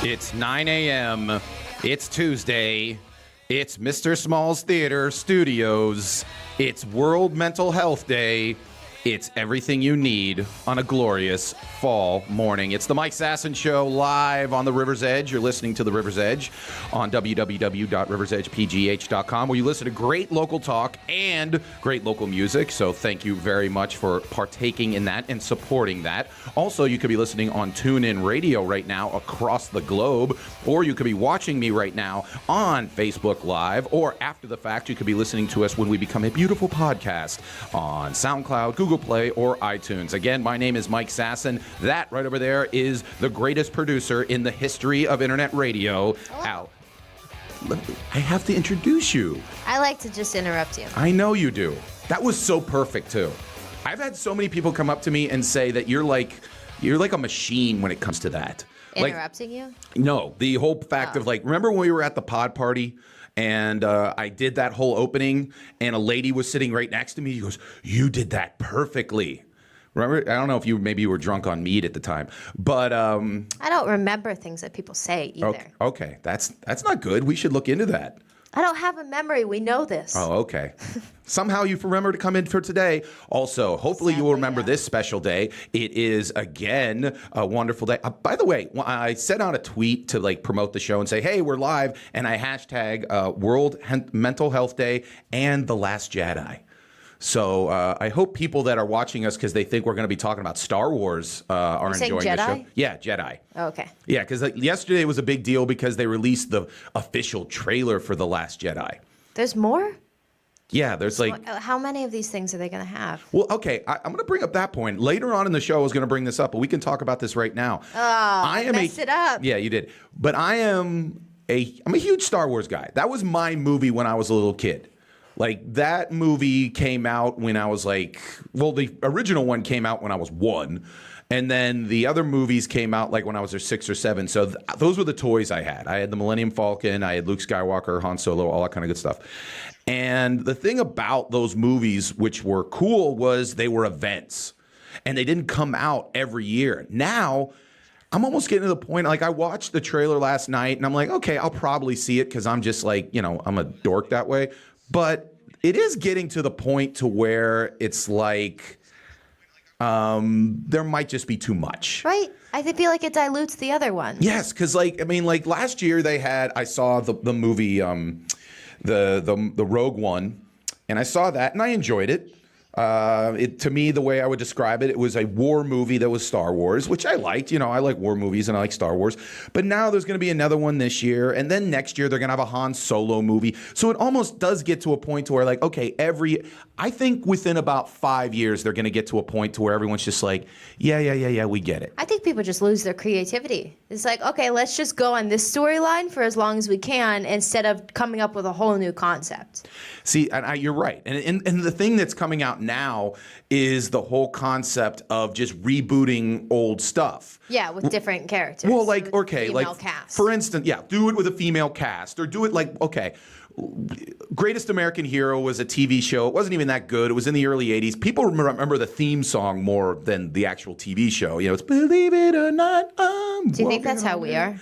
It's 9 a.m. It's Tuesday. It's Mr. Small's Theater Studios. It's World Mental Health Day. It's everything you need on a glorious fall morning. It's the Mike Sasson Show live on the River's Edge. You're listening to the River's Edge on www.riversedgepgh.com, where you listen to great local talk and great local music. So thank you very much for partaking in that and supporting that. Also, you could be listening on TuneIn Radio right now across the globe, or you could be watching me right now on Facebook Live, or after the fact, you could be listening to us when we become a beautiful podcast on SoundCloud, Google Play, or iTunes. Again, my name is Mike Sasson. That right over there is the greatest producer in the history of internet radio. Al, I have to introduce you. I like to just interrupt you. I know you do. That was so perfect, too. I've had so many people come up to me and say that you're like a machine when it comes to that. Interrupting you? No, the whole fact of remember when we were at the pod party? And I did that whole opening, and a lady was sitting right next to me. She goes, "You did that perfectly." Remember? I don't know if maybe you were drunk on meat at the time, but I don't remember things that people say either. Okay, that's not good. We should look into that. I don't have a memory. We know this. Oh, okay. Somehow you've remembered to come in for today. Also, hopefully you will remember this special day. It is, again, a wonderful day. By the way, I sent out a tweet to promote the show and say, hey, we're live, and I hashtag World Mental Health Day and The Last Jedi. So I hope people that are watching us because they think we're going to be talking about Star Wars are enjoying the show. Yeah, Jedi. Oh, okay. Yeah, because yesterday was a big deal because they released the official trailer for The Last Jedi. There's more? Yeah, there's How many of these things are they going to have? Well, okay, I'm going to bring up that point. Later on in the show, I was going to bring this up, but we can talk about this right now. Oh, I messed it up. Yeah, you did. But I'm a huge Star Wars guy. That was my movie when I was a little kid. That movie came out when I was the original one came out when I was 1. And then the other movies came out when I was 6 or 7. So those were the toys I had. I had the Millennium Falcon, I had Luke Skywalker, Han Solo, all that kind of good stuff. And the thing about those movies, which were cool, was they were events. And they didn't come out every year. Now, I'm almost getting to the point, I watched the trailer last night, and I'm like, okay, I'll probably see it because I'm just I'm a dork that way. But it is getting to the point to where it's there might just be too much. Right. I feel like it dilutes the other ones. Yes, because last year I saw the movie, the Rogue One, and I saw that and I enjoyed it. To me, the way I would describe it, it was a war movie that was Star Wars, which I liked. I like war movies and I like Star Wars. But now there's going to be another one this year. And then next year, they're going to have a Han Solo movie. So it almost does get to a point to where I think within about 5 years, they're going to get to a point to where everyone's just yeah, we get it. I think people just lose their creativity. It's okay, let's just go on this storyline for as long as we can instead of coming up with a whole new concept. See, you're right. And the thing that's coming out now is the whole concept of just rebooting old stuff. Yeah, with different characters. Well, female cast. For instance, do it with a female cast, or do it Greatest American Hero was a TV show. It wasn't even that good. It was in the early 80s. People remember the theme song more than the actual TV show. It's Believe It or Not, I'm Do you think that's how we are?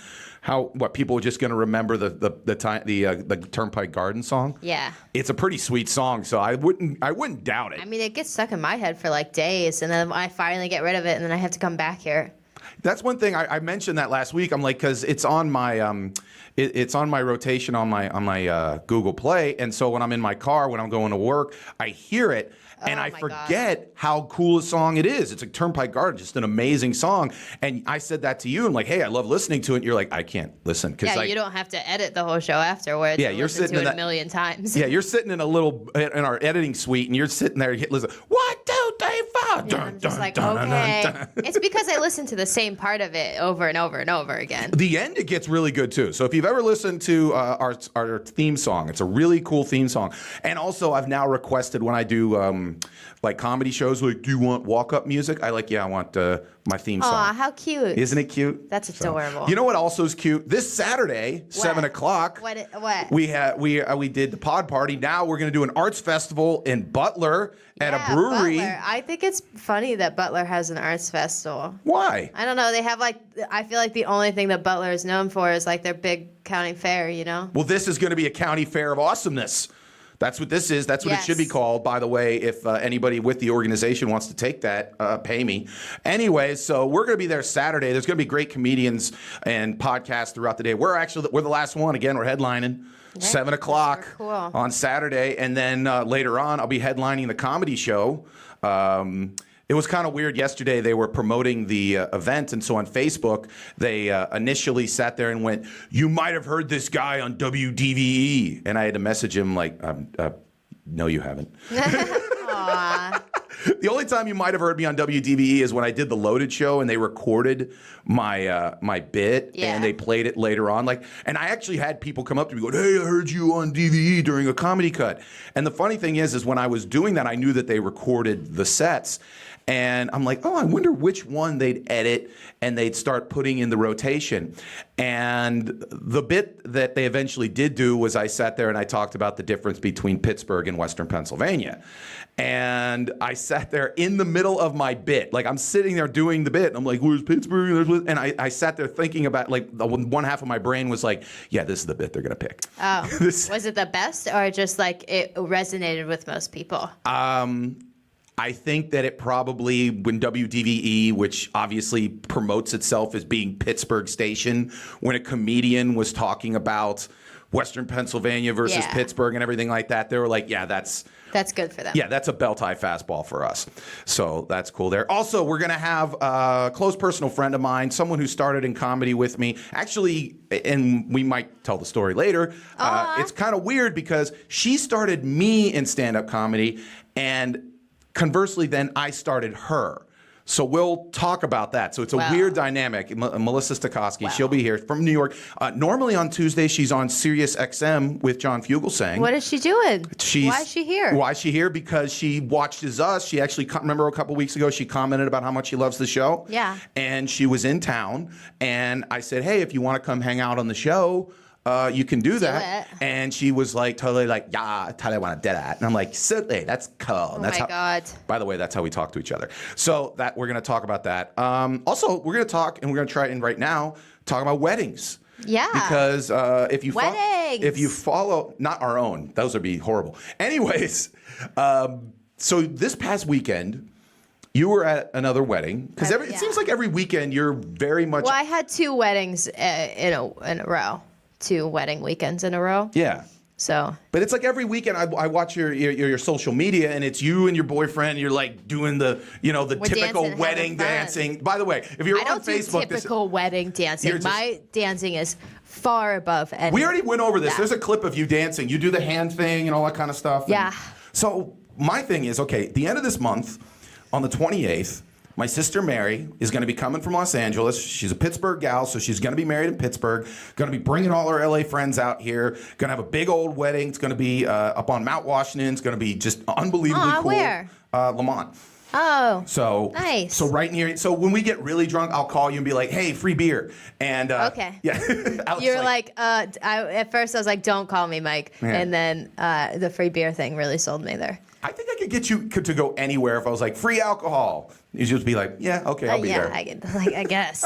What people are just going to remember the Turnpike Garden song? Yeah, it's a pretty sweet song, so I wouldn't doubt it. It gets stuck in my head for days, and then I finally get rid of it, and then I have to come back here. That's one thing I mentioned that last week. I'm because it's on my it's on my rotation on my Google Play, and so when I'm in my car when I'm going to work, I hear it. And I forget how cool a song it is. It's Turnpike Garden, just an amazing song. And I said that to you. I'm hey, I love listening to it. And you're I can't listen. Yeah, you don't have to edit the whole show afterwards. Yeah, you're sitting to it a million times. Yeah, you're sitting in our editing suite, and you're sitting there, listen, 1, 2, 3, 4. Yeah, I'm just okay. It's because I listen to the same part of it over and over and over again. The end, it gets really good, too. So if you've ever listened to our theme song, it's a really cool theme song. And also, I've now requested when I do like comedy shows, like, do you want walk-up music? I want my theme song. Aw, how cute. Isn't it cute? That's adorable. You know what also is cute? This Saturday, 7 o'clock, What? we did the pod party. Now we're going to do an arts festival in Butler at a brewery. Butler. I think it's funny that Butler has an arts festival. Why? I don't know. They have I feel like the only thing that Butler is known for is like their big county fair, you know? Well, this is going to be a county fair of awesomeness. That's what this is. That's what it should be called, by the way. If anybody with the organization wants to take that, pay me. Anyways, so we're going to be there Saturday. There's going to be great comedians and podcasts throughout the day. We're the last one. Again, we're headlining 7 o'clock on Saturday. And then later on, I'll be headlining the comedy show. It was kind of weird yesterday. They were promoting the event, and so on Facebook, they initially sat there and went, "You might have heard this guy on WDVE," and I had to message him like, "No, you haven't." Aww. The only time you might have heard me on WDVE is when I did the Loaded show and they recorded my bit and they played it later on. And I actually had people come up to me going, "Hey, I heard you on DVE during a comedy cut." And the funny thing is when I was doing that, I knew that they recorded the sets. And I'm like, oh, I wonder which one they'd edit and they'd start putting in the rotation. And the bit that they eventually did do was I sat there and I talked about the difference between Pittsburgh and Western Pennsylvania. And I sat there in the middle of my bit. Like, I'm sitting there doing the bit. And I'm like, where's Pittsburgh? And I sat there thinking about, one half of my brain was like, yeah, this is the bit they're going to pick. Oh. Was it the best or just, it resonated with most people? I think that it probably, when WDVE, which obviously promotes itself as being Pittsburgh station, when a comedian was talking about Western Pennsylvania versus Pittsburgh and everything like that, they were like, yeah, that's good for them. Yeah, that's a belt-high fastball for us. So that's cool there. Also, we're going to have a close personal friend of mine, someone who started in comedy with me. Actually, and we might tell the story later. It's kind of weird because she started me in stand-up comedy, and conversely, then I started her. So we'll talk about that. So it's a weird dynamic. Melissa Stokoski, she'll be here from New York. Normally on Tuesday, she's on Sirius XM with John Fugelsang. What is she doing? Why is she here? Why is she here? Because she watches us. She actually, remember a couple weeks ago, she commented about how much she loves the show. Yeah. And she was in town. And I said, hey, if you want to come hang out on the show, you can do that. And she was totally yeah, I totally want to do that. And I'm like, certainly, that's cool. Oh my God. By the way, that's how we talk to each other. So we're going to talk about that. Also, we're going to talk, and we're going to try and right now talk about weddings. Yeah. Because if you follow, not our own, those would be horrible. Anyways, so this past weekend, you were at another wedding because it seems like every weekend you're very much. Well, I had two weddings in a row. 2 wedding weekends in a row. Yeah. So. But it's like every weekend I watch your social media and it's you and your boyfriend. And you're doing the typical wedding dancing. By the way, if you're on Facebook, I don't do typical wedding dancing. My dancing is far above any. We already went over this. There's a clip of you dancing. You do the hand thing and all that kind of stuff. Yeah. So my thing is, okay, the end of this month, on the 28th, my sister Mary is going to be coming from Los Angeles. She's a Pittsburgh gal, so she's going to be married in Pittsburgh. Going to be bringing all her LA friends out here. Going to have a big old wedding. It's going to be up on Mount Washington. It's going to be just unbelievably cool. Where? Lamont. Oh. So nice. So right near. So when we get really drunk, I'll call you and be like, "Hey, free beer." And okay. Yeah. You're at first I was like, "Don't call me, Mike," and then the free beer thing really sold me there. I think I could get you to go anywhere if I was like, free alcohol. You'd just be like, yeah, okay, I'll be there. I guess.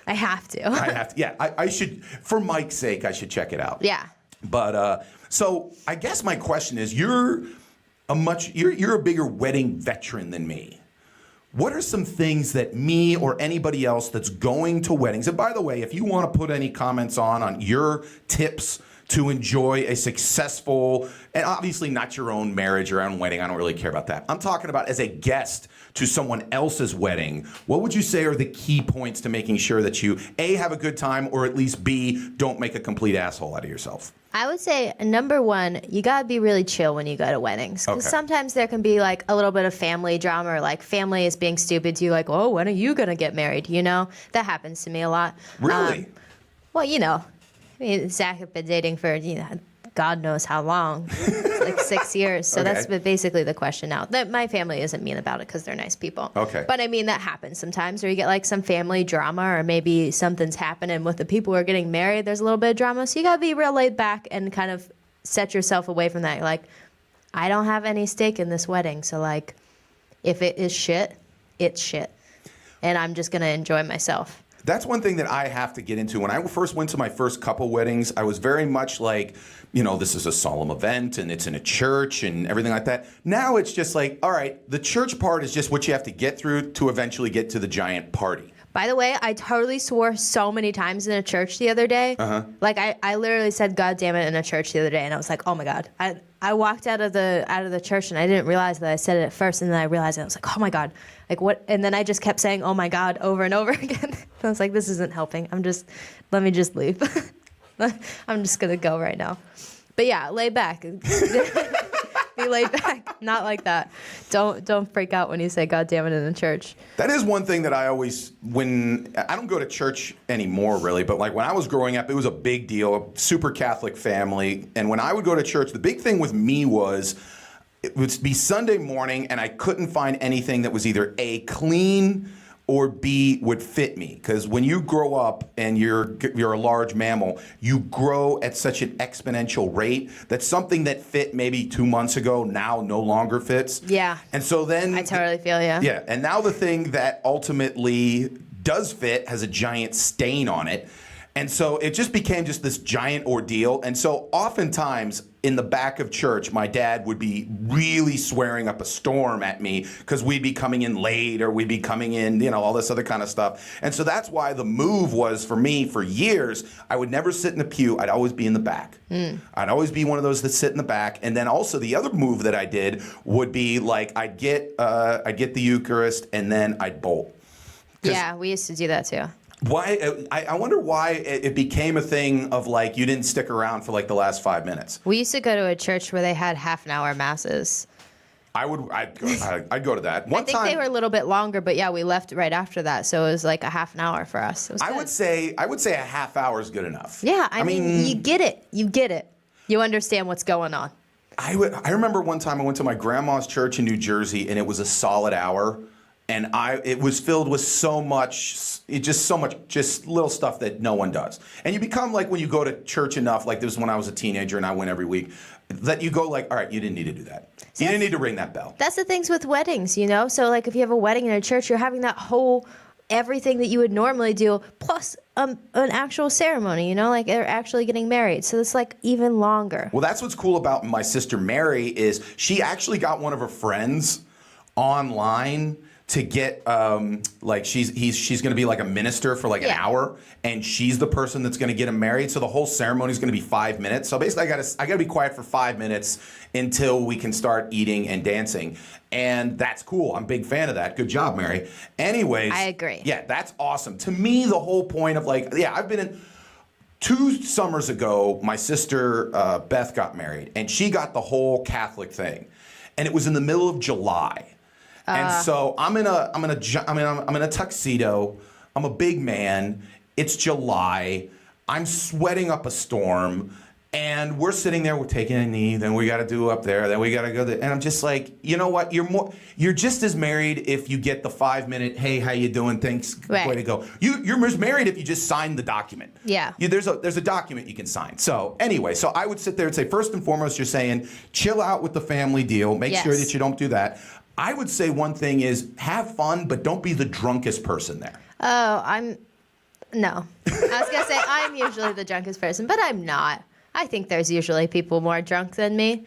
I have to. Yeah, I should, for Mike's sake, I should check it out. Yeah. But, so I guess my question is, you're a bigger wedding veteran than me. What are some things that me or anybody else that's going to weddings, and by the way, if you want to put any comments on your tips to enjoy a successful, and obviously not your own marriage or own wedding, I don't really care about that. I'm talking about as a guest to someone else's wedding. What would you say are the key points to making sure that you, A, have a good time, or at least B, don't make a complete asshole out of yourself? I would say, number one, you got to be really chill when you go to weddings. Because sometimes there can be a little bit of family drama, or family is being stupid to you, oh, when are you going to get married? That happens to me a lot. Really? Well, I mean, Zach has been dating for, God knows how long. It's like 6 years. So Okay. that's basically the question now. That my family isn't mean about it because they're nice people. Okay. But I mean, that happens sometimes where you get like some family drama or maybe something's happening with the people who are getting married. There's a little bit of drama. So you got to be real laid back and kind of set yourself away from that. You're like, I don't have any stake in this wedding. So like, if it is shit, it's shit. And I'm just going to enjoy myself. That's one thing that I have to get into. When I first went to my first couple weddings, I was very much like, this is a solemn event and it's in a church and everything like that. Now it's just like, all right, the church part is just what you have to get through to eventually get to the giant party. By the way, I totally swore so many times in a church the other day. Like I literally said "God damn it" in a church the other day, and I was like, "Oh my God!" I walked out of the church, and I didn't realize that I said it at first, and then I realized it. I was like, "Oh my God!" Like what? And then I just kept saying "Oh my God" over and over again. I was like, "This isn't helping. Let me just leave. I'm just gonna go right now." But yeah, lay back. Be laid back, not like that. Don't freak out when you say "God damn it" in a church. That is one thing that I always, when I don't go to church anymore really, but like when I was growing up, it was a big deal, a super Catholic family. And when I would go to church, the big thing with me was it would be Sunday morning and I couldn't find anything that was either A, clean, or B, would fit me. Because when you grow up and you're a large mammal, you grow at such an exponential rate that something that fit maybe 2 months ago now no longer fits. Yeah. And so then... I totally feel you. Yeah, and now the thing that ultimately does fit has a giant stain on it. And so it just became just this giant ordeal. And so oftentimes in the back of church, my dad would be really swearing up a storm at me because we'd be coming in late or we'd be coming in, all this other kind of stuff. And so that's why the move was for me for years, I would never sit in the pew. I'd always be in the back. I'd always be one of those that sit in the back. And then also the other move that I did would be like I'd get the Eucharist and then I'd bolt. Yeah, we used to do that too. Why? I wonder why it became a thing of like you didn't stick around for like the last 5 minutes. We used to go to a church where they had half-an-hour masses. I'd go to that. I think they were a little bit longer, but yeah, we left right after that, so it was like a half an hour for us. It was I would say a half hour is good enough. Yeah, I mean, you get it. You understand what's going on. I remember one time I went to my grandma's church in New Jersey, and it was a solid hour. And it was filled with so much little stuff that no one does. And you become like when you go to church enough, like this was when I was a teenager and I went every week, that you go like, all right, you didn't need to do that. You didn't need to ring that bell. That's the things with weddings, So like if you have a wedding in a church, you're having that whole everything that you would normally do, plus an actual ceremony, like they're actually getting married. So it's like even longer. Well, that's what's cool about my sister Mary is she actually got one of her friends online to get she's going to be like a minister for like an hour, and she's the person that's going to get him married. So the whole ceremony is going to be 5 minutes. So basically, I got to be quiet for 5 minutes until we can start eating and dancing, and that's cool. I'm a big fan of that. Good job, Mary. Anyways, I agree. Yeah, that's awesome. To me, the whole point of I've been in. 2 summers ago, my sister Beth got married, and she got the whole Catholic thing, and it was in the middle of July. And so I'm in a tuxedo. I'm a big man. It's July. I'm sweating up a storm, and we're sitting there. We're taking a knee. Then we got to do up there. Then we got to go there. And I'm just like, you know what? You're just as married if you get the 5-minute, hey, how you doing? Thanks, right. Way to go. You're as married if you just sign the document. Yeah. There's a document you can sign. So anyway, so I would sit there and say, first and foremost, you're saying, chill out with the family deal. Make sure that you don't do that. I would say one thing is have fun, but don't be the drunkest person there. Oh, no. I was going to say I'm usually the drunkest person, but I'm not. I think there's usually people more drunk than me.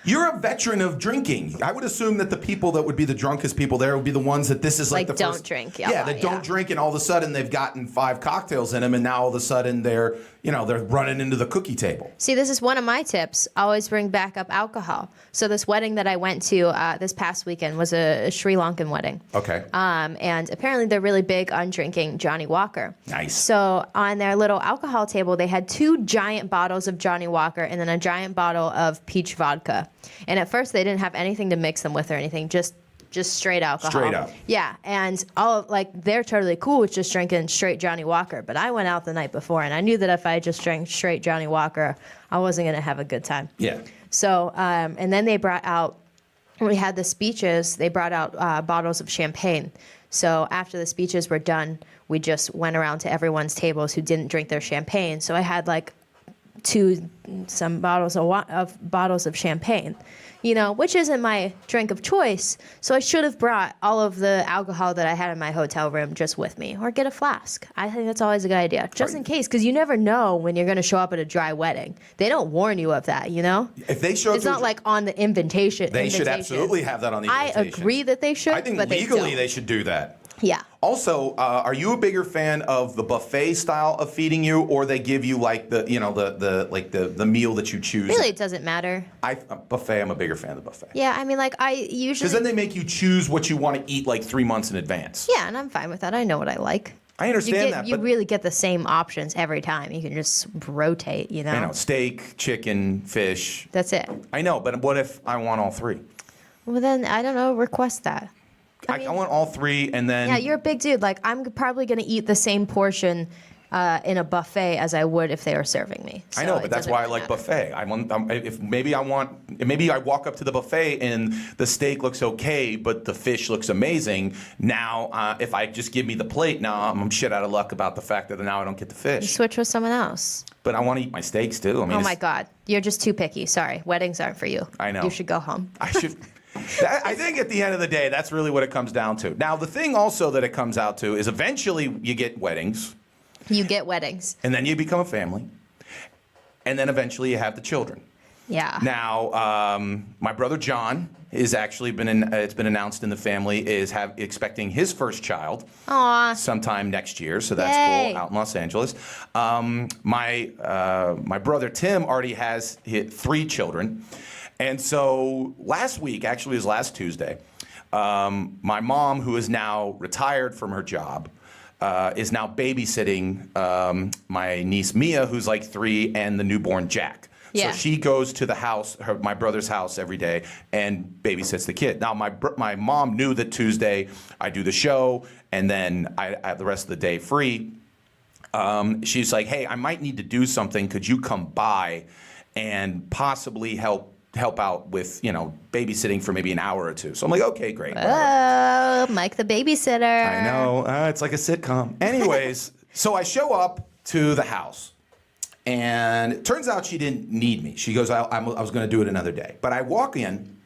You're a veteran of drinking. I would assume that the people that would be the drunkest people there would be the ones that this is like the don't first, drink. That don't drink, and all of a sudden they've gotten 5 cocktails in them, and now all of a sudden they're running into the cookie table. See, this is one of my tips. Always bring backup alcohol. So this wedding that I went to this past weekend was a Sri Lankan wedding. Okay. And apparently they're really big on drinking Johnny Walker. Nice. So on their little alcohol table, they had 2 giant bottles of Johnny Walker and then a giant bottle of peach vodka. And at first they didn't have anything to mix them with or anything, just just straight alcohol. Straight up. Yeah, and they're totally cool with just drinking straight Johnny Walker. But I went out the night before, and I knew that if I just drank straight Johnny Walker, I wasn't going to have a good time. Yeah. So, and then they brought out, when we had the speeches, they brought out bottles of champagne. So after the speeches were done, we just went around to everyone's tables who didn't drink their champagne. So I had like some bottles of champagne, which isn't my drink of choice. So I should have brought all of the alcohol that I had in my hotel room just with me, or get a flask. I think that's always a good idea, just in case, because you never know when you're going to show up at a dry wedding. They don't warn you of that, If they show up, it's not like on the invitation. They should absolutely have that on the invitation. I agree that they should. I think but legally they should do that. Yeah. Also, are you a bigger fan of the buffet style of feeding you, or they give you like the meal that you choose? Really, it doesn't matter. Buffet. I'm a bigger fan of the buffet. Yeah, I mean, like I usually. Because then they make you choose what you want to eat like 3 months in advance. Yeah, and I'm fine with that. I know what I like. I understand that. You really get the same options every time. You can just rotate, I know, steak, chicken, fish. That's it. I know, but what if I want all three? Well, then I don't know. Request that. I want all three, and then... Yeah, you're a big dude. Like, I'm probably going to eat the same portion in a buffet as I would if they were serving me. So I know, but that's why I like buffet. Maybe I walk up to the buffet and the steak looks okay, but the fish looks amazing. Now, if I just give me the plate, now I'm shit out of luck about the fact that now I don't get the fish. You switch with someone else. But I want to eat my steaks too. Oh my God, you're just too picky. Sorry, weddings aren't for you. I know. You should go home. I should. I think at the end of the day, that's really what it comes down to. Now, the thing also that it comes out to is eventually you get weddings. You get weddings. And then you become a family. And then eventually you have the children. Yeah. Now, my brother John is actually it's been announced in the family is expecting his first child. Aww. Sometime next year. So that's cool, out in Los Angeles. My brother Tim already has 3 children. And so last week, actually it was last Tuesday, my mom, who is now retired from her job, is now babysitting my niece Mia, who's like 3, and the newborn Jack. Yeah. So she goes to the house, my brother's house every day, and babysits the kid. Now, my mom knew that Tuesday I do the show, and then I have the rest of the day free. She's like, hey, I might need to do something. Could you come by and possibly help out with, babysitting for maybe an hour or 2. So I'm like, okay, great. Oh, Mike the babysitter. I know. It's like a sitcom. Anyways, so I show up to the house, and it turns out she didn't need me. She goes, I was going to do it another day. But I walk in,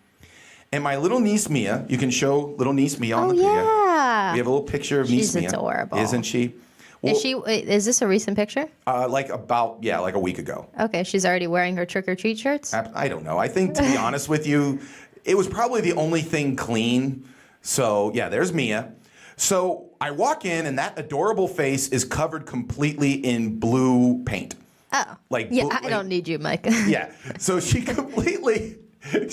and my little niece Mia, you can show little niece Mia on the video. Yeah. We have a little picture of niece Mia. She's adorable. Isn't she? Well, is this a recent picture? like a week ago. Okay, she's already wearing her trick-or-treat shirts? I don't know. I think, to be honest with you, it was probably the only thing clean. So, yeah, there's Mia. So I walk in, and that adorable face is covered completely in blue paint. Oh. I don't need you, Mike. Yeah. So she's completely, she looked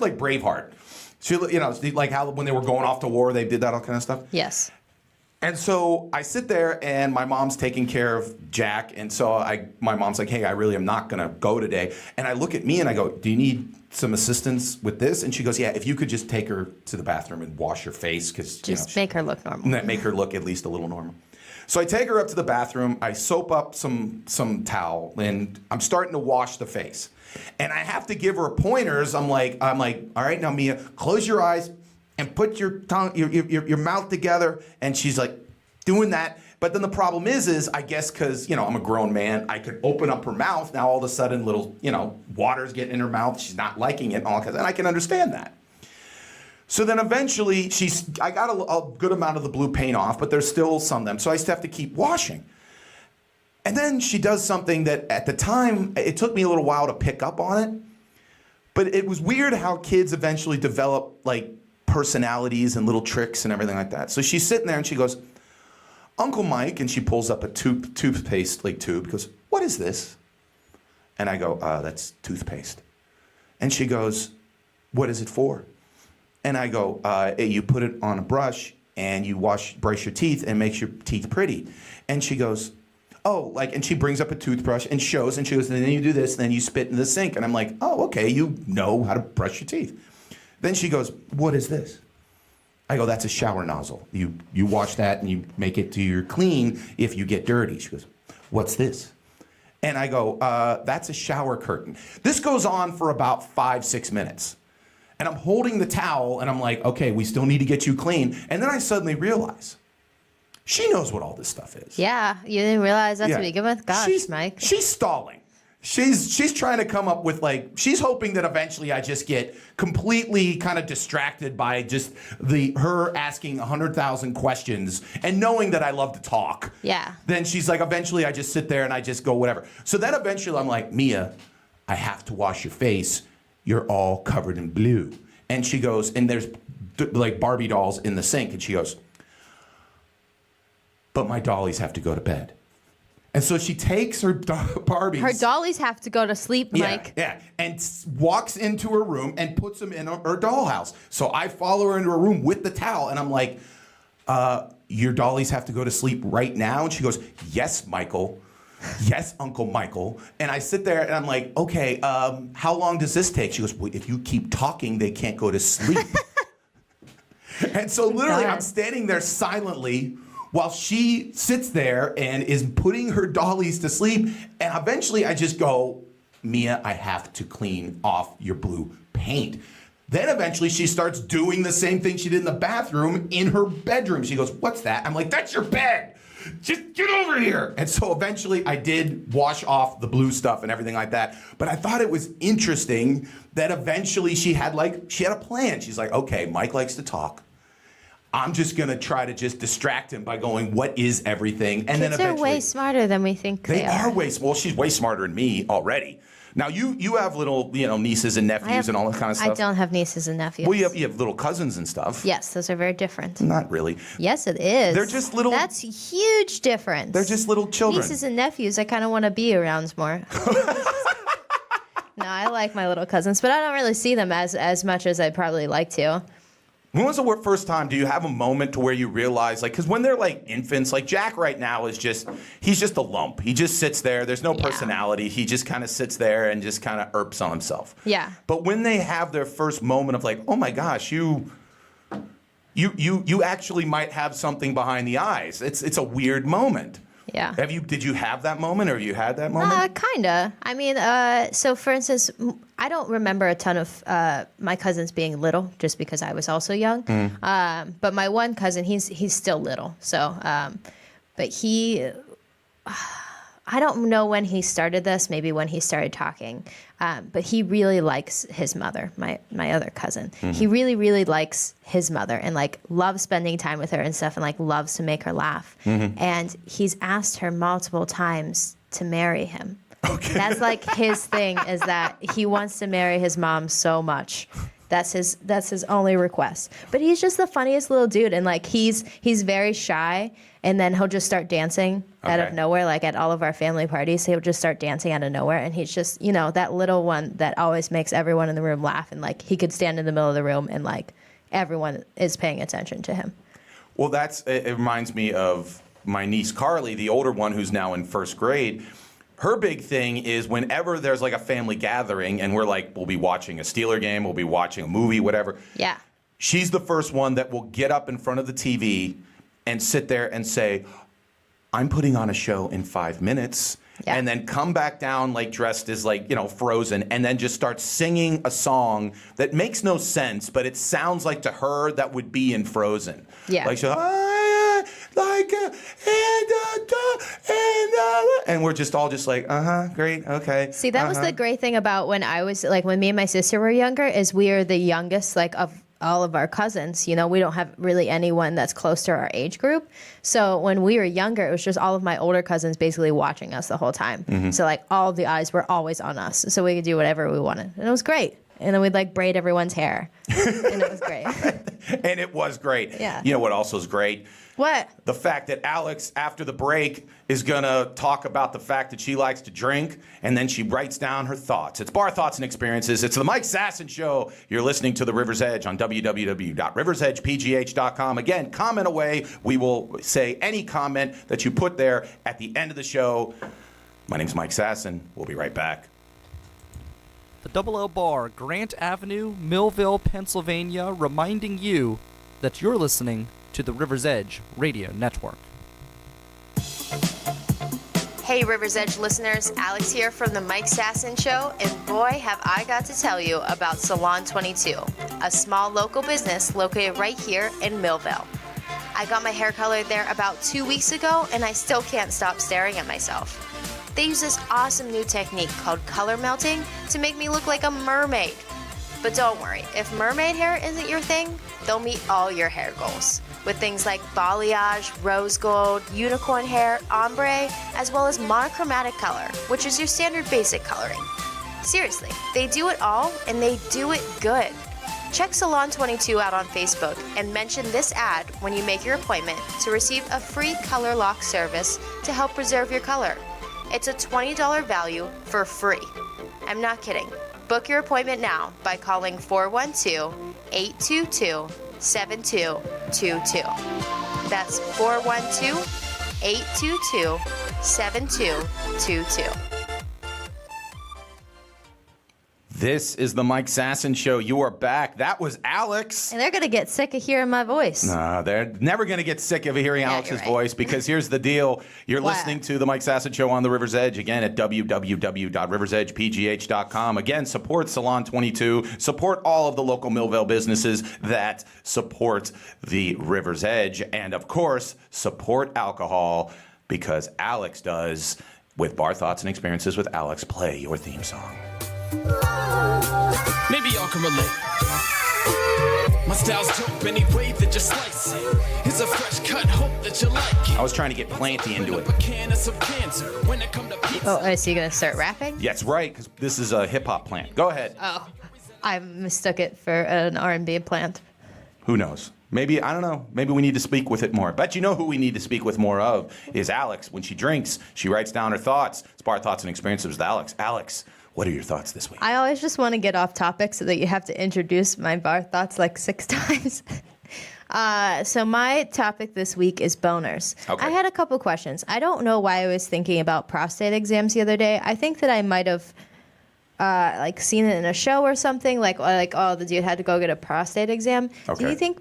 like Braveheart. She, like how when they were going off to war, they did that all kind of stuff. Yes. And so I sit there, and my mom's taking care of Jack, and so my mom's like, hey, I really am not going to go today. And I look at me, and I go, do you need some assistance with this? And she goes, yeah, if you could just take her to the bathroom and wash her face. Just make her look normal. Make her look at least a little normal. So I take her up to the bathroom, I soap up some towel, and I'm starting to wash the face. And I have to give her pointers. I'm like, all right, now, Mia, close your eyes and put your tongue, your mouth together. And she's like doing that. But then the problem is I guess because, I'm a grown man, I could open up her mouth. Now all of a sudden little, water's getting in her mouth. She's not liking it and all that. And I can understand that. So then eventually I got a good amount of the blue paint off, but there's still some of them. So I still have to keep washing. And then she does something that at the time, it took me a little while to pick up on it. But it was weird how kids eventually develop like personalities and little tricks and everything like that. So she's sitting there and she goes, Uncle Mike, and she pulls up a toothpaste tube, goes, what is this? And I go, that's toothpaste. And she goes, what is it for? And I go, you put it on a brush and you brush your teeth and it makes your teeth pretty. And she goes, and she brings up a toothbrush and shows, and she goes, and then you do this, and then you spit in the sink. And I'm like, oh, okay, you know how to brush your teeth. Then she goes, what is this? I go, that's a shower nozzle. You wash that and you make it to your clean if you get dirty. She goes, what's this? And I go, that's a shower curtain. This goes on for about 5-6 minutes. And I'm holding the towel and I'm like, okay, we still need to get you clean. And then I suddenly realize she knows what all this stuff is. Yeah, you didn't realize that's what you give with? Gosh, Mike. She's stalling. She's trying to come up with she's hoping that eventually I just get completely kind of distracted by just her asking 100,000 questions and knowing that I love to talk. Yeah. Then she's like, eventually I just sit there and I just go whatever. So then eventually I'm like, Mia, I have to wash your face. You're all covered in blue. And she goes, and there's like Barbie dolls in the sink. And she goes, but my dollies have to go to bed. And so she takes her Barbies. Her dollies have to go to sleep, Mike. Yeah, and walks into her room and puts them in her dollhouse. So I follow her into her room with the towel, and I'm like, your dollies have to go to sleep right now? And she goes, yes, Michael. Yes, Uncle Michael. And I sit there, and I'm like, okay, how long does this take? She goes, well, if you keep talking, they can't go to sleep. And so literally, I'm standing there silently while she sits there and is putting her dollies to sleep. And eventually I just go, Mia, I have to clean off your blue paint. Then eventually she starts doing the same thing she did in the bathroom in her bedroom. She goes, what's that? I'm like, that's your bed. Just get over here. And so eventually I did wash off the blue stuff and everything like that. But I thought it was interesting that eventually she had a plan. She's like, okay, Mike likes to talk. I'm just going to try to just distract him by going, what is everything? And Kids then are way smarter than we think they are. Well, she's way smarter than me already. Now, you have little, nieces and nephews and all that kind of stuff. I don't have nieces and nephews. Well, you have little cousins and stuff. Yes, those are very different. Not really. Yes, it is. They're just little. That's a huge difference. They're just little children. Nieces and nephews, I kind of want to be around more. No, I like my little cousins, but I don't really see them as much as I'd probably like to. When was the first time, do you have a moment to where you realize, because when they're like infants, like Jack right now he's just a lump. He just sits there. There's no personality. He just kind of sits there and just kind of irps on himself. Yeah. But when they have their first moment of like, oh my gosh, you actually might have something behind the eyes. It's a weird moment. Yeah. Did you have that moment, or have you had that moment? Kinda. I mean, so for instance, I don't remember a ton of my cousins being little, just because I was also young. But my one cousin, he's still little. So, but he, I don't know when he started this. Maybe when he started talking. But he really likes his mother, my other cousin. He really, really likes his mother and loves spending time with her and stuff, and loves to make her laugh. And he's asked her multiple times to marry him. Okay. That's his thing, is that he wants to marry his mom so much. That's his only request. But he's just the funniest little dude, and he's very shy, and then he'll just start dancing out of nowhere, at all of our family parties. He'll just start dancing out of nowhere, and he's just that little one that always makes everyone in the room laugh, and he could stand in the middle of the room and everyone is paying attention to him. Well, it reminds me of my niece Carly, the older one who's now in first grade. Her big thing is whenever there's a family gathering and we'll be watching a Steeler game, we'll be watching a movie, whatever. Yeah. She's the first one that will get up in front of the TV and sit there and say, I'm putting on a show in 5 minutes. Yeah. And then come back down dressed as Frozen, and then just start singing a song that makes no sense, but it sounds like to her that would be in Frozen. Yeah. And we're just all great, okay. See, that was the great thing about when I was when me and my sister were younger, is we are the youngest of all of our cousins. We don't have really anyone that's close to our age group. So when we were younger, it was just all of my older cousins basically watching us the whole time. So all of the eyes were always on us, so we could do whatever we wanted, and it was great. And then we'd braid everyone's hair, and it was great. And it was great. Yeah. You know what also is great? What? The fact that Alex, after the break, is going to talk about the fact that she likes to drink, and then she writes down her thoughts. It's Bar Thoughts and Experiences. It's the Mike Sasson Show. You're listening to The River's Edge on www.riversedgepgh.com. Again, comment away. We will say any comment that you put there at the end of the show. My name's Mike Sasson. We'll be right back. the Double L Bar, Grant Avenue, Millville, Pennsylvania, reminding you that you're listening to the River's Edge Radio Network. Hey River's Edge listeners, Alex here from the Mike Sasson Show, and boy have I got to tell you about Salon 22, a small local business located right here in Millville. I got my hair colored there about 2 weeks ago, and I still can't stop staring at myself. They use this awesome new technique called color melting to make me look like a mermaid. But don't worry, if mermaid hair isn't your thing, they'll meet all your hair goals, with things like balayage, rose gold, unicorn hair, ombre, as well as monochromatic color, which is your standard basic coloring. Seriously, they do it all, and they do it good. Check Salon 22 out on Facebook and mention this ad when you make your appointment to receive a free color lock service to help preserve your color. It's a $20 value for free. I'm not kidding. Book your appointment now by calling 412-822-7222. That's 412-822-7222. This is the Mike Sasson Show. You are back. That was Alex. And they're going to get sick of hearing my voice. No, they're never going to get sick of hearing Alex's voice, because here's the deal. You're listening to the Mike Sasson Show on the River's Edge, again at www.riversedgepgh.com. Again, support Salon 22. Support all of the local Millville businesses that support the River's Edge. And, of course, support alcohol, because Alex does. With Bar Thoughts and Experiences with Alex, play your theme song. Maybe y'all can relate. My style's dope any way that you slice it. It's a fresh cut, hope that you like it. I was trying to get Planty into it. A can of some cancer when it come to pizza. Oh, is he going to start rapping? Yes, right, because this is a hip-hop plant. Go ahead. Oh, I mistook it for an R&B plant. Who knows? Maybe, I don't know, maybe we need to speak with it more. But you know who we need to speak with more of is Alex. When she drinks, she writes down her thoughts. It's Bar Thoughts and Experiences with Alex. Alex, what are your thoughts this week? I always just want to get off topic so that you have to introduce my bar thoughts like 6 times. So my topic this week is boners. Okay. I had a couple questions. I don't know why I was thinking about prostate exams the other day. I think that I might have like seen it in a show or something, like oh, the dude had to go get a prostate exam. Okay. Do you think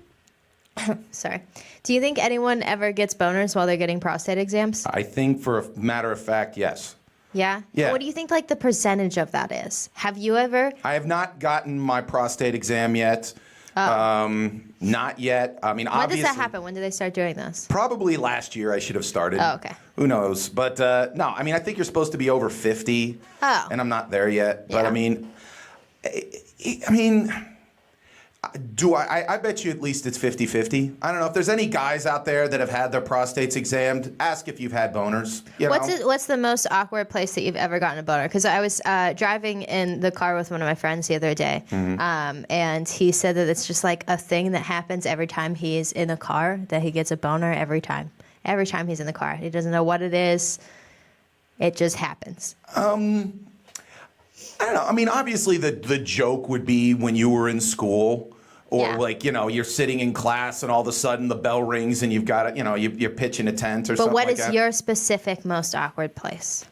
sorry. Do you think anyone ever gets boners while they're getting prostate exams? I think, for a matter of fact, yes. Yeah? Yeah. What do you think like the percentage of that is? Have you ever? I have not gotten my prostate exam yet. Not yet. I mean, When obviously. does that happen? When do they start doing this? Probably last year I should have started. Oh, okay. Who knows? But no, I mean, I think you're supposed to be over 50. Oh. And I'm not there yet. But Yeah. I mean, I bet you at least it's 50-50. I don't know if there's any guys out there that have had their prostates examined. Ask if you've had boners. You know? What's the most awkward place that you've ever gotten a boner? Because I was driving in the car with one of my friends the other day, and he said that it's just like a thing that happens every time he's in a car, that he gets a boner every time. Every time he's in the car. He doesn't know what it is. It just happens. I don't know. I mean, obviously the joke would be when you were in school. Or Yeah. like, you know, you're sitting in class and all of a sudden the bell rings and you've got to, you know, you're pitching a tent or But something what like is that. your specific most awkward place?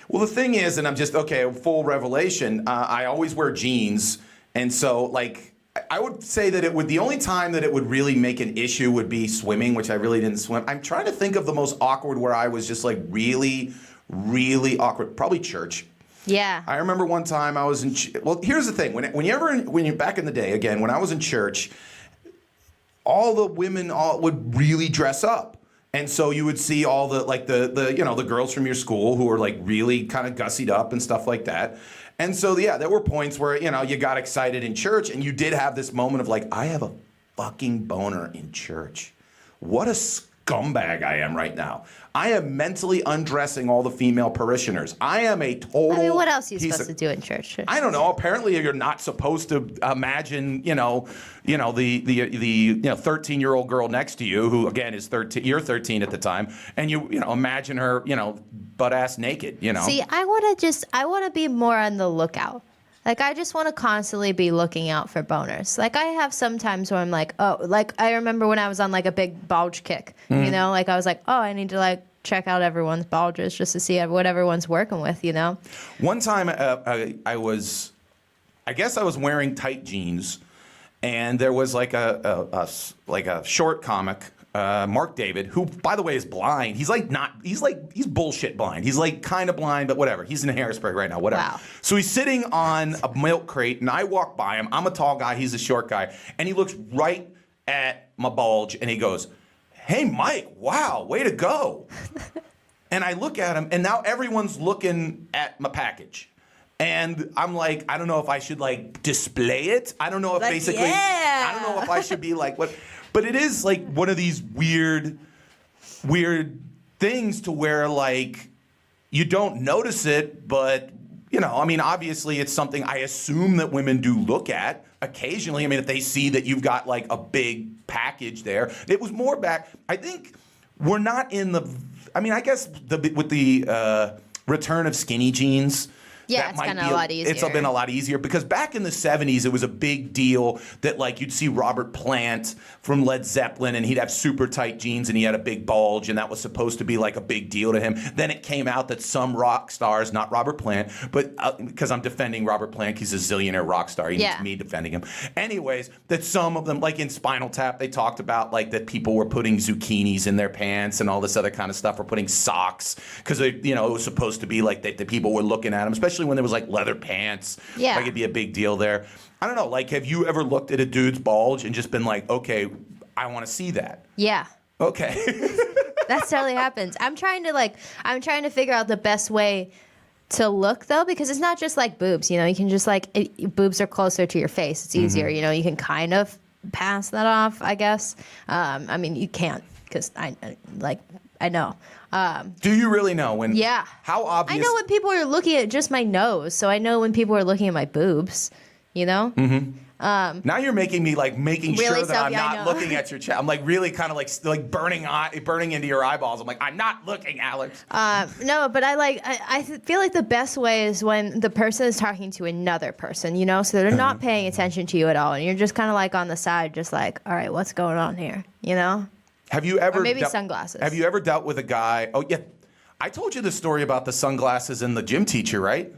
Well, the thing is, and I'm just, okay, full revelation, I always wear jeans. And so, like, I would say that the only time that it would really make an issue would be swimming, which I really didn't swim. I'm trying to think of the most awkward where I was just like really, really awkward. Probably church. Yeah. I remember one time I was in. Well, here's the thing: when you're back in the day, again, when I was in church, all the women would really dress up, and so you would see all the the girls from your school who were like really kind of gussied up and stuff like that. And so yeah, there were points where you got excited in church, and you did have this moment of like, I have a fucking boner in church. What a scumbag I am right now. I am mentally undressing all the female parishioners. I am a total. I mean, what else are you supposed to do in church? I don't know. Apparently, you're not supposed to imagine, the 13-year-old girl next to you, who again is 13. You're 13 at the time, and you imagine her, butt ass naked. See, I want to be more on the lookout. Like, I just want to constantly be looking out for boners. Like, I have some times where I'm like, oh, like, I remember when I was on, like, a big bulge kick, you know? Like, I was like, oh, I need to, like, check out everyone's bulges just to see what everyone's working with, you know? One time I guess I was wearing tight jeans, and there was like a short comic, Mark David, who, by the way, is blind. He's bullshit blind. He's like kind of blind, but whatever. He's in Harrisburg right now, whatever. Wow. So he's sitting on a milk crate, and I walk by him. I'm a tall guy. He's a short guy. And he looks right at my bulge, and he goes, "Hey, Mike, wow, way to go." And I look at him, and now everyone's looking at my package. And I'm like, I don't know if I should, like, display it. I don't know if like, basically, yeah. I don't know if I should be like, what. But it is, like, one of these weird things to where, like, you don't notice it, but, you know, I mean, obviously it's something I assume that women do look at occasionally. I mean, if they see that you've got, like, a big package there. It was more back, I think we're not in the, I mean, I guess with the return of skinny jeans, Yeah, it's kind of a lot easier. It's been a lot easier because back in the 70s, it was a big deal that, like, you'd see Robert Plant from Led Zeppelin, and he'd have super tight jeans, and he had a big bulge, and that was supposed to be, like, a big deal to him. Then it came out that some rock stars, not Robert Plant, but because I'm defending Robert Plant, he's a zillionaire rock star. He needs me defending him. Anyways, that some of them, like in Spinal Tap, they talked about, like, that people were putting zucchinis in their pants and all this other kind of stuff, or putting socks, because, you know, it was supposed to be, like, that people were looking at them, especially when there was, like, leather pants. Yeah. Like, it'd be a big deal there. I don't know. Like, have you ever looked at a dude's bulge and just been like, okay, I want to see that? Yeah. Okay. That totally happens. I'm trying to figure out the best way to look, though, because it's not just like boobs, you know, you can just boobs are closer to your face. It's easier, you know, you can kind of pass that off, I guess. I mean, you can't, because I know. Do you really know when? Yeah. How obvious? I know when people are looking at just my nose, so I know when people are looking at my boobs, you know? Mm-hmm. Now you're making me, like, making really, sure that I'm Sophie, I not know. looking at your chat. I'm, like, really kind of like burning into your eyeballs. I'm like, I'm not looking, Alex. No, but I feel like the best way is when the person is talking to another person, you know? So they're not paying attention to you at all, and you're just kind of, like, on the side, just like, all right, what's going on here, you know? Have you ever? Or maybe sunglasses. Have you ever dealt with a guy? Oh, yeah. I told you the story about the sunglasses and the gym teacher, right?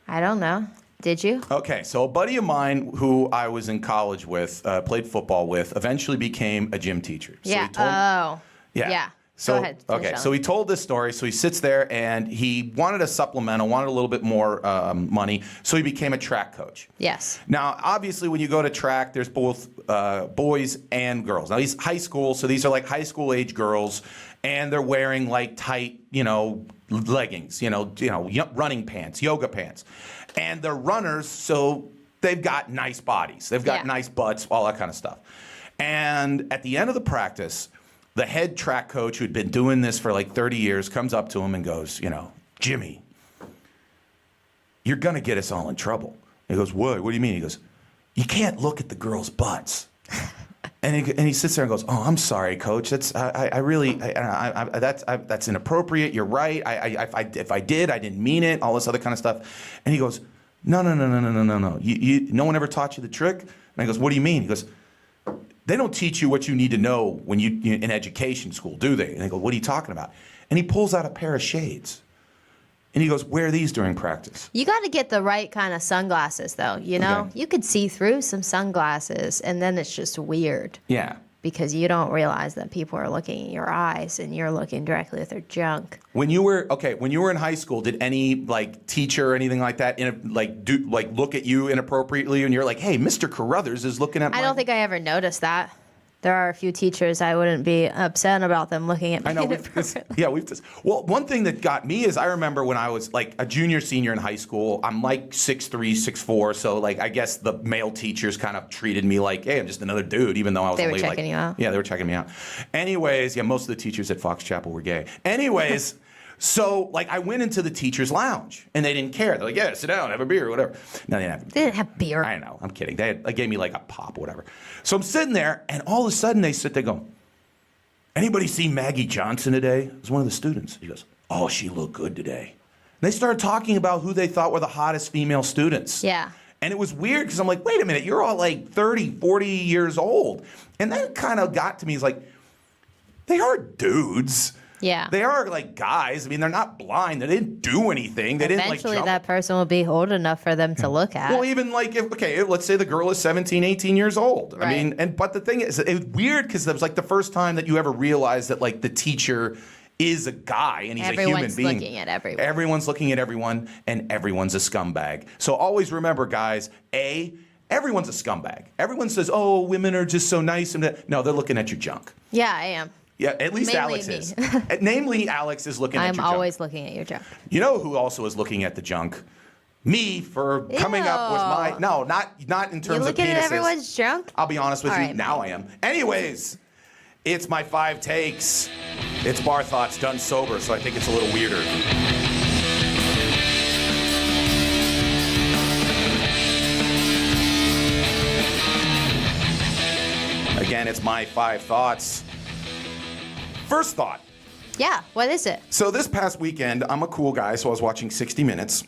I don't know. Did you? Okay, so a buddy of mine who I was in college with, played football with, eventually became a gym teacher. So Yeah. he told, Yeah. So, Go ahead. Okay, so he told this story. So he sits there and he wanted a supplemental, wanted a little bit more money. So he became a track coach. Yes. Now, obviously, when you go to track, there's both boys and girls. Now, he's high school, so these are like high school age girls, and they're wearing like tight, you know, leggings, you know, running pants, yoga pants, and they're runners, so they've got nice bodies, they've got nice butts, all that kind of stuff. And at the end of the practice, the head track coach, who'd been doing this for like 30 years, comes up to him and goes, you know, Jimmy, you're going to get us all in trouble. He goes, what? What do you mean? He goes, you can't look at the girls' butts. And he sits there and goes, oh, I'm sorry, coach. That's that's inappropriate. You're right. If I did, I didn't mean it. All this other kind of stuff. And he goes, no. No one ever taught you the trick? And I goes, what do you mean? He goes, they don't teach you what you need to know when you in education school, do they? And I go, what are you talking about? And he pulls out a pair of shades. And he goes, wear these during practice. You got to get the right kind of sunglasses, though, you know? Okay. You could see through some sunglasses, and then it's just weird. Yeah. Because you don't realize that people are looking in your eyes, and you're looking directly at their junk. When you were in high school, did any like teacher or anything like that look at you inappropriately, and you're like, hey, Mr. Carruthers is looking at my... I don't think I ever noticed that. There are a few teachers I wouldn't be upset about them looking at me. I know. inappropriately. Well, one thing that got me is I remember when I was like a junior, senior in high school, I'm like 6'3", 6'4", so like I guess the male teachers kind of treated me like, hey, I'm just another dude, even though I was They were only checking you out. Yeah, they were checking me out. Anyways, yeah, most of the teachers at Fox Chapel were gay. Anyways, so like I went into the teacher's lounge and they didn't care. They're like, yeah, sit down, have a beer or whatever. No, they didn't have. They didn't have beer. I know, I'm kidding. They gave me like a pop or whatever. So I'm sitting there, and all of a sudden they sit there going, anybody see Maggie Johnson today? It was one of the students. He goes, oh, she looked good today. And they started talking about who they thought were the hottest female students. Yeah. And it was weird because I'm like, wait a minute, you're all like 30, 40 years old. And that kind of got to me. It's like, they are dudes. Yeah. They are like guys. I mean, they're not blind. They didn't do anything. They Eventually, didn't like jump. that person will be old enough for them to look at. Well, even like, let's say the girl is 17, 18 years old. Right. I mean, but the thing is, it was weird because it was like the first time that you ever realized that like the teacher is a guy and he's a human being. Everyone's looking at everyone. Everyone's looking at everyone and everyone's a scumbag. So always remember, guys, everyone's a scumbag. Everyone says, oh, women are just so nice. No, they're looking at your junk. Yeah, I am. Yeah, at least Mainly Alex me. is. Namely, Alex is looking at your I'm junk. always looking at your junk. You know who also is looking at the junk? Me for coming up with my not in terms You of looking penises. at everyone's junk? I'll be honest with All you. right, Now Mike. I am. Anyways, it's my 5 takes. It's Bar Thoughts done sober, so I think it's a little weirder. Again, it's my 5 thoughts. First thought. Yeah, what is it? So this past weekend, I'm a cool guy, so I was watching 60 Minutes.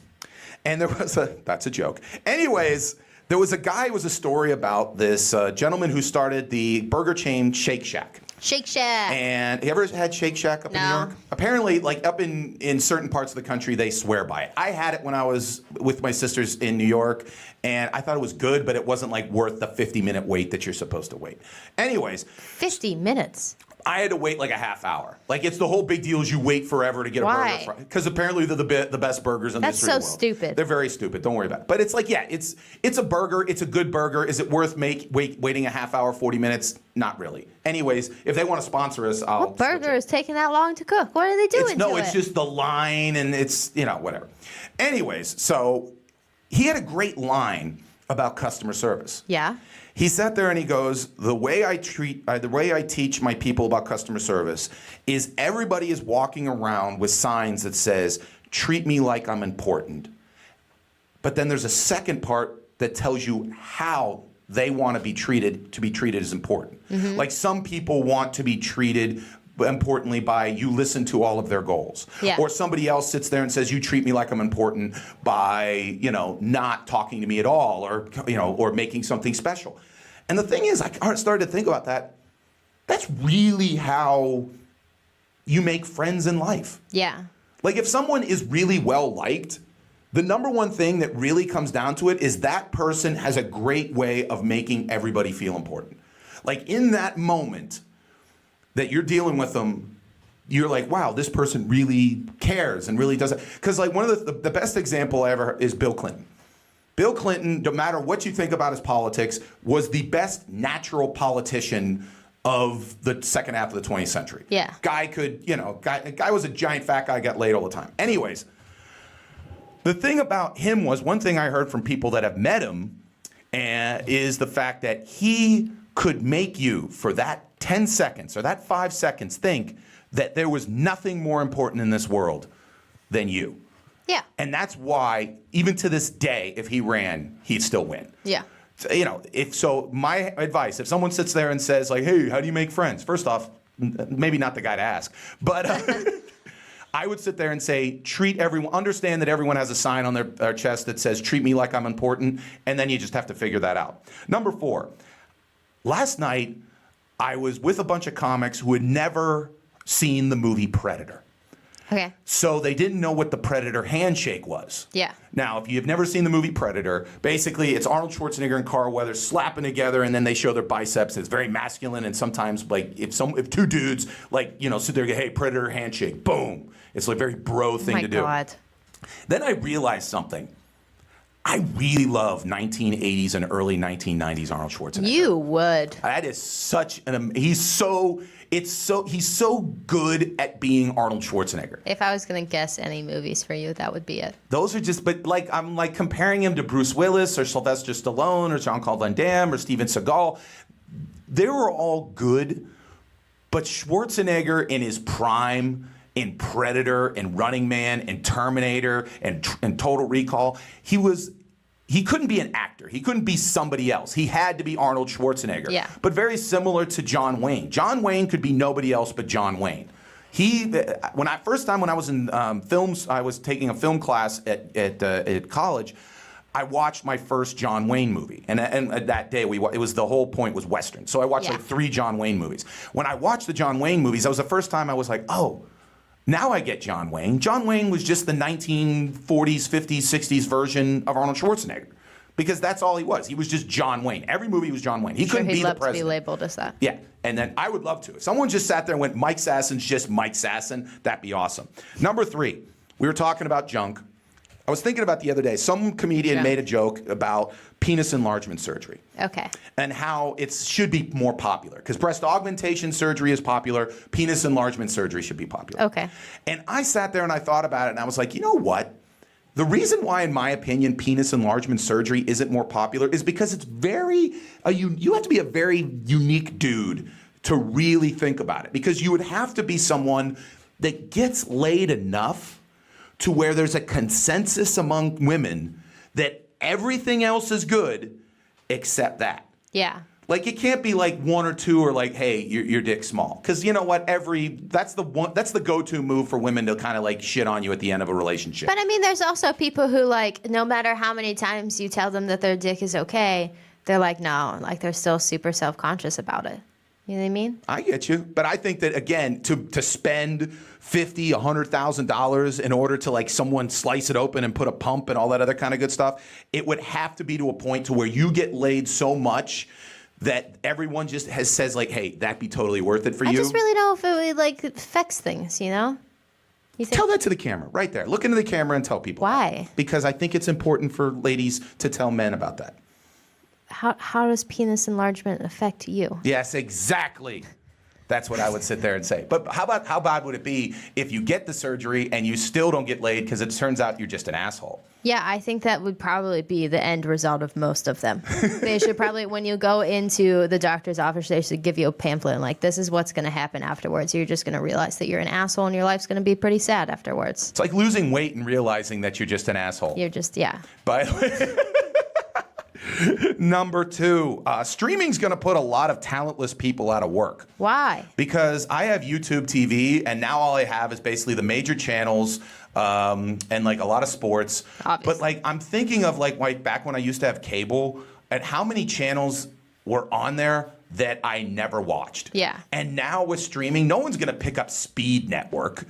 And there was that's a joke. Anyways, there was a guy, it was a story about this gentleman who started the burger chain Shake Shack. Shake Shack. And you ever had Shake Shack up in New No. York? Apparently, like up in certain parts of the country, they swear by it. I had it when I was with my sisters in New York, and I thought it was good, but it wasn't like worth the 50-minute wait that you're supposed to wait. Anyways, 50 minutes. I had to wait like a half hour. Like it's the whole big deal is you wait forever to get a Why? burger. Because apparently they're the best burgers in the That's history of the so world. stupid. They're very stupid. Don't worry about it. But it's like, yeah, it's a burger. It's a good burger. Is it worth waiting a half hour, 40 minutes? Not really. Anyways, if they want to sponsor us, I'll What burger switch it. is taking that long to cook? What are they doing to It's it? just the line and it's, whatever. Anyways, so he had a great line about customer service. Yeah. He sat there and he goes, the way I teach my people about customer service is everybody is walking around with signs that says, treat me like I'm important. But then there's a second part that tells you how they want to be treated as important. Mm-hmm. Like some people want to be treated importantly by you listen to all of their goals. Yeah. Or somebody else sits there and says you treat me like I'm important by, not talking to me at all or making something special. And the thing is, I started to think about that. That's really how you make friends in life. Yeah. Like if someone is really well liked, the number one thing that really comes down to it is that person has a great way of making everybody feel important. Like in that moment that you're dealing with them, you're like, wow, this person really cares and really does it. Because like one of the best example I ever is Bill Clinton. Bill Clinton, no matter what you think about his politics, was the best natural politician of the second half of the 20th century. Yeah. Guy was a giant fat guy, got laid all the time. Anyways, the thing about him was, one thing I heard from people that have met him is the fact that he could make you, for that 10 seconds or that 5 seconds, think that there was nothing more important in this world than you. Yeah. And that's why, even to this day, if he ran, he'd still win. Yeah. My advice, if someone sits there and says, like, hey, how do you make friends? First off, maybe not the guy to ask, but I would sit there and say, understand that everyone has a sign on their chest that says, treat me like I'm important, and then you just have to figure that out. Number 4, last night, I was with a bunch of comics who had never seen the movie Predator. Okay. So they didn't know what the Predator handshake was. Yeah. Now, if you've never seen the movie Predator, basically it's Arnold Schwarzenegger and Carl Weathers slapping together, and then they show their biceps. It's very masculine, and sometimes like if two dudes sit there and go, hey, Predator handshake, boom. It's like a very bro thing to do. Oh my God. Then I realized something. I really love 1980s and early 1990s Arnold Schwarzenegger. You would. That is such he's so good at being Arnold Schwarzenegger. If I was going to guess any movies for you, that would be it. Those are just, but like I'm like comparing him to Bruce Willis or Sylvester Stallone or Jean-Claude Van Damme or Steven Seagal. They were all good, but Schwarzenegger in his prime, in Predator, in Running Man, in Terminator, and Total Recall, he couldn't be an actor. He couldn't be somebody else. He had to be Arnold Schwarzenegger. Yeah. But very similar to John Wayne. John Wayne could be nobody else but John Wayne. When I was in films, I was taking a film class at college. I watched my first John Wayne movie. And that day, it was the whole point was Western. So I watched like 3 John Wayne movies. When I watched the John Wayne movies, that was the first time I was like, oh, now I get John Wayne. John Wayne was just the 1940s, 50s, 60s version of Arnold Schwarzenegger. Because that's all he was. He was just John Wayne. Every movie was John Wayne. He couldn't be the president. To be labeled as that. Yeah, and then I would love to. If someone just sat there and went, Mike Sasson's just Mike Sasson, that'd be awesome. Number 3, we were talking about junk. I was thinking about the other day, some comedian made a joke about penis enlargement surgery. Okay. And how it should be more popular. Because breast augmentation surgery is popular, penis enlargement surgery should be popular. Okay. And I sat there and I thought about it and I was like, you know what? The reason why, in my opinion, penis enlargement surgery isn't more popular is because it's you have to be a very unique dude to really think about it. Because you would have to be someone that gets laid enough to where there's a consensus among women that everything else is good except that. Yeah. Like, it can't be like 1 or 2 or like, hey, your dick's small. Because you know what? That's the go-to move for women to kind of like shit on you at the end of a relationship. But I mean, there's also people who like, no matter how many times you tell them that their dick is okay, they're like, no, like they're still super self-conscious about it. You know what I mean? I get you. But I think that, again, to spend $50,000, $100,000 in order to like someone slice it open and put a pump and all that other kind of good stuff, it would have to be to a point to where you get laid so much that everyone just says like, hey, that'd be totally worth it for you. I just really know if it like affects things, you know? You think? Tell that to the camera right there. Look into the camera and tell people. Why? Because I think it's important for ladies to tell men about that. How does penis enlargement affect you? Yes, exactly. That's what I would sit there and say. But how bad would it be if you get the surgery and you still don't get laid because it turns out you're just an asshole? Yeah, I think that would probably be the end result of most of them. They should probably, when you go into the doctor's office, they should give you a pamphlet and like, this is what's going to happen afterwards. You're just going to realize that you're an asshole and your life's going to be pretty sad afterwards. It's like losing weight and realizing that you're just an asshole. You're just, yeah. By the way. Number 2, streaming's going to put a lot of talentless people out of work. Why? Because I have YouTube TV, and now all I have is basically the major channels and like a lot of sports. Obviously. But like I'm thinking of like back when I used to have cable, and how many channels were on there that I never watched. Yeah. And now with streaming, no one's going to pick up Speed Network.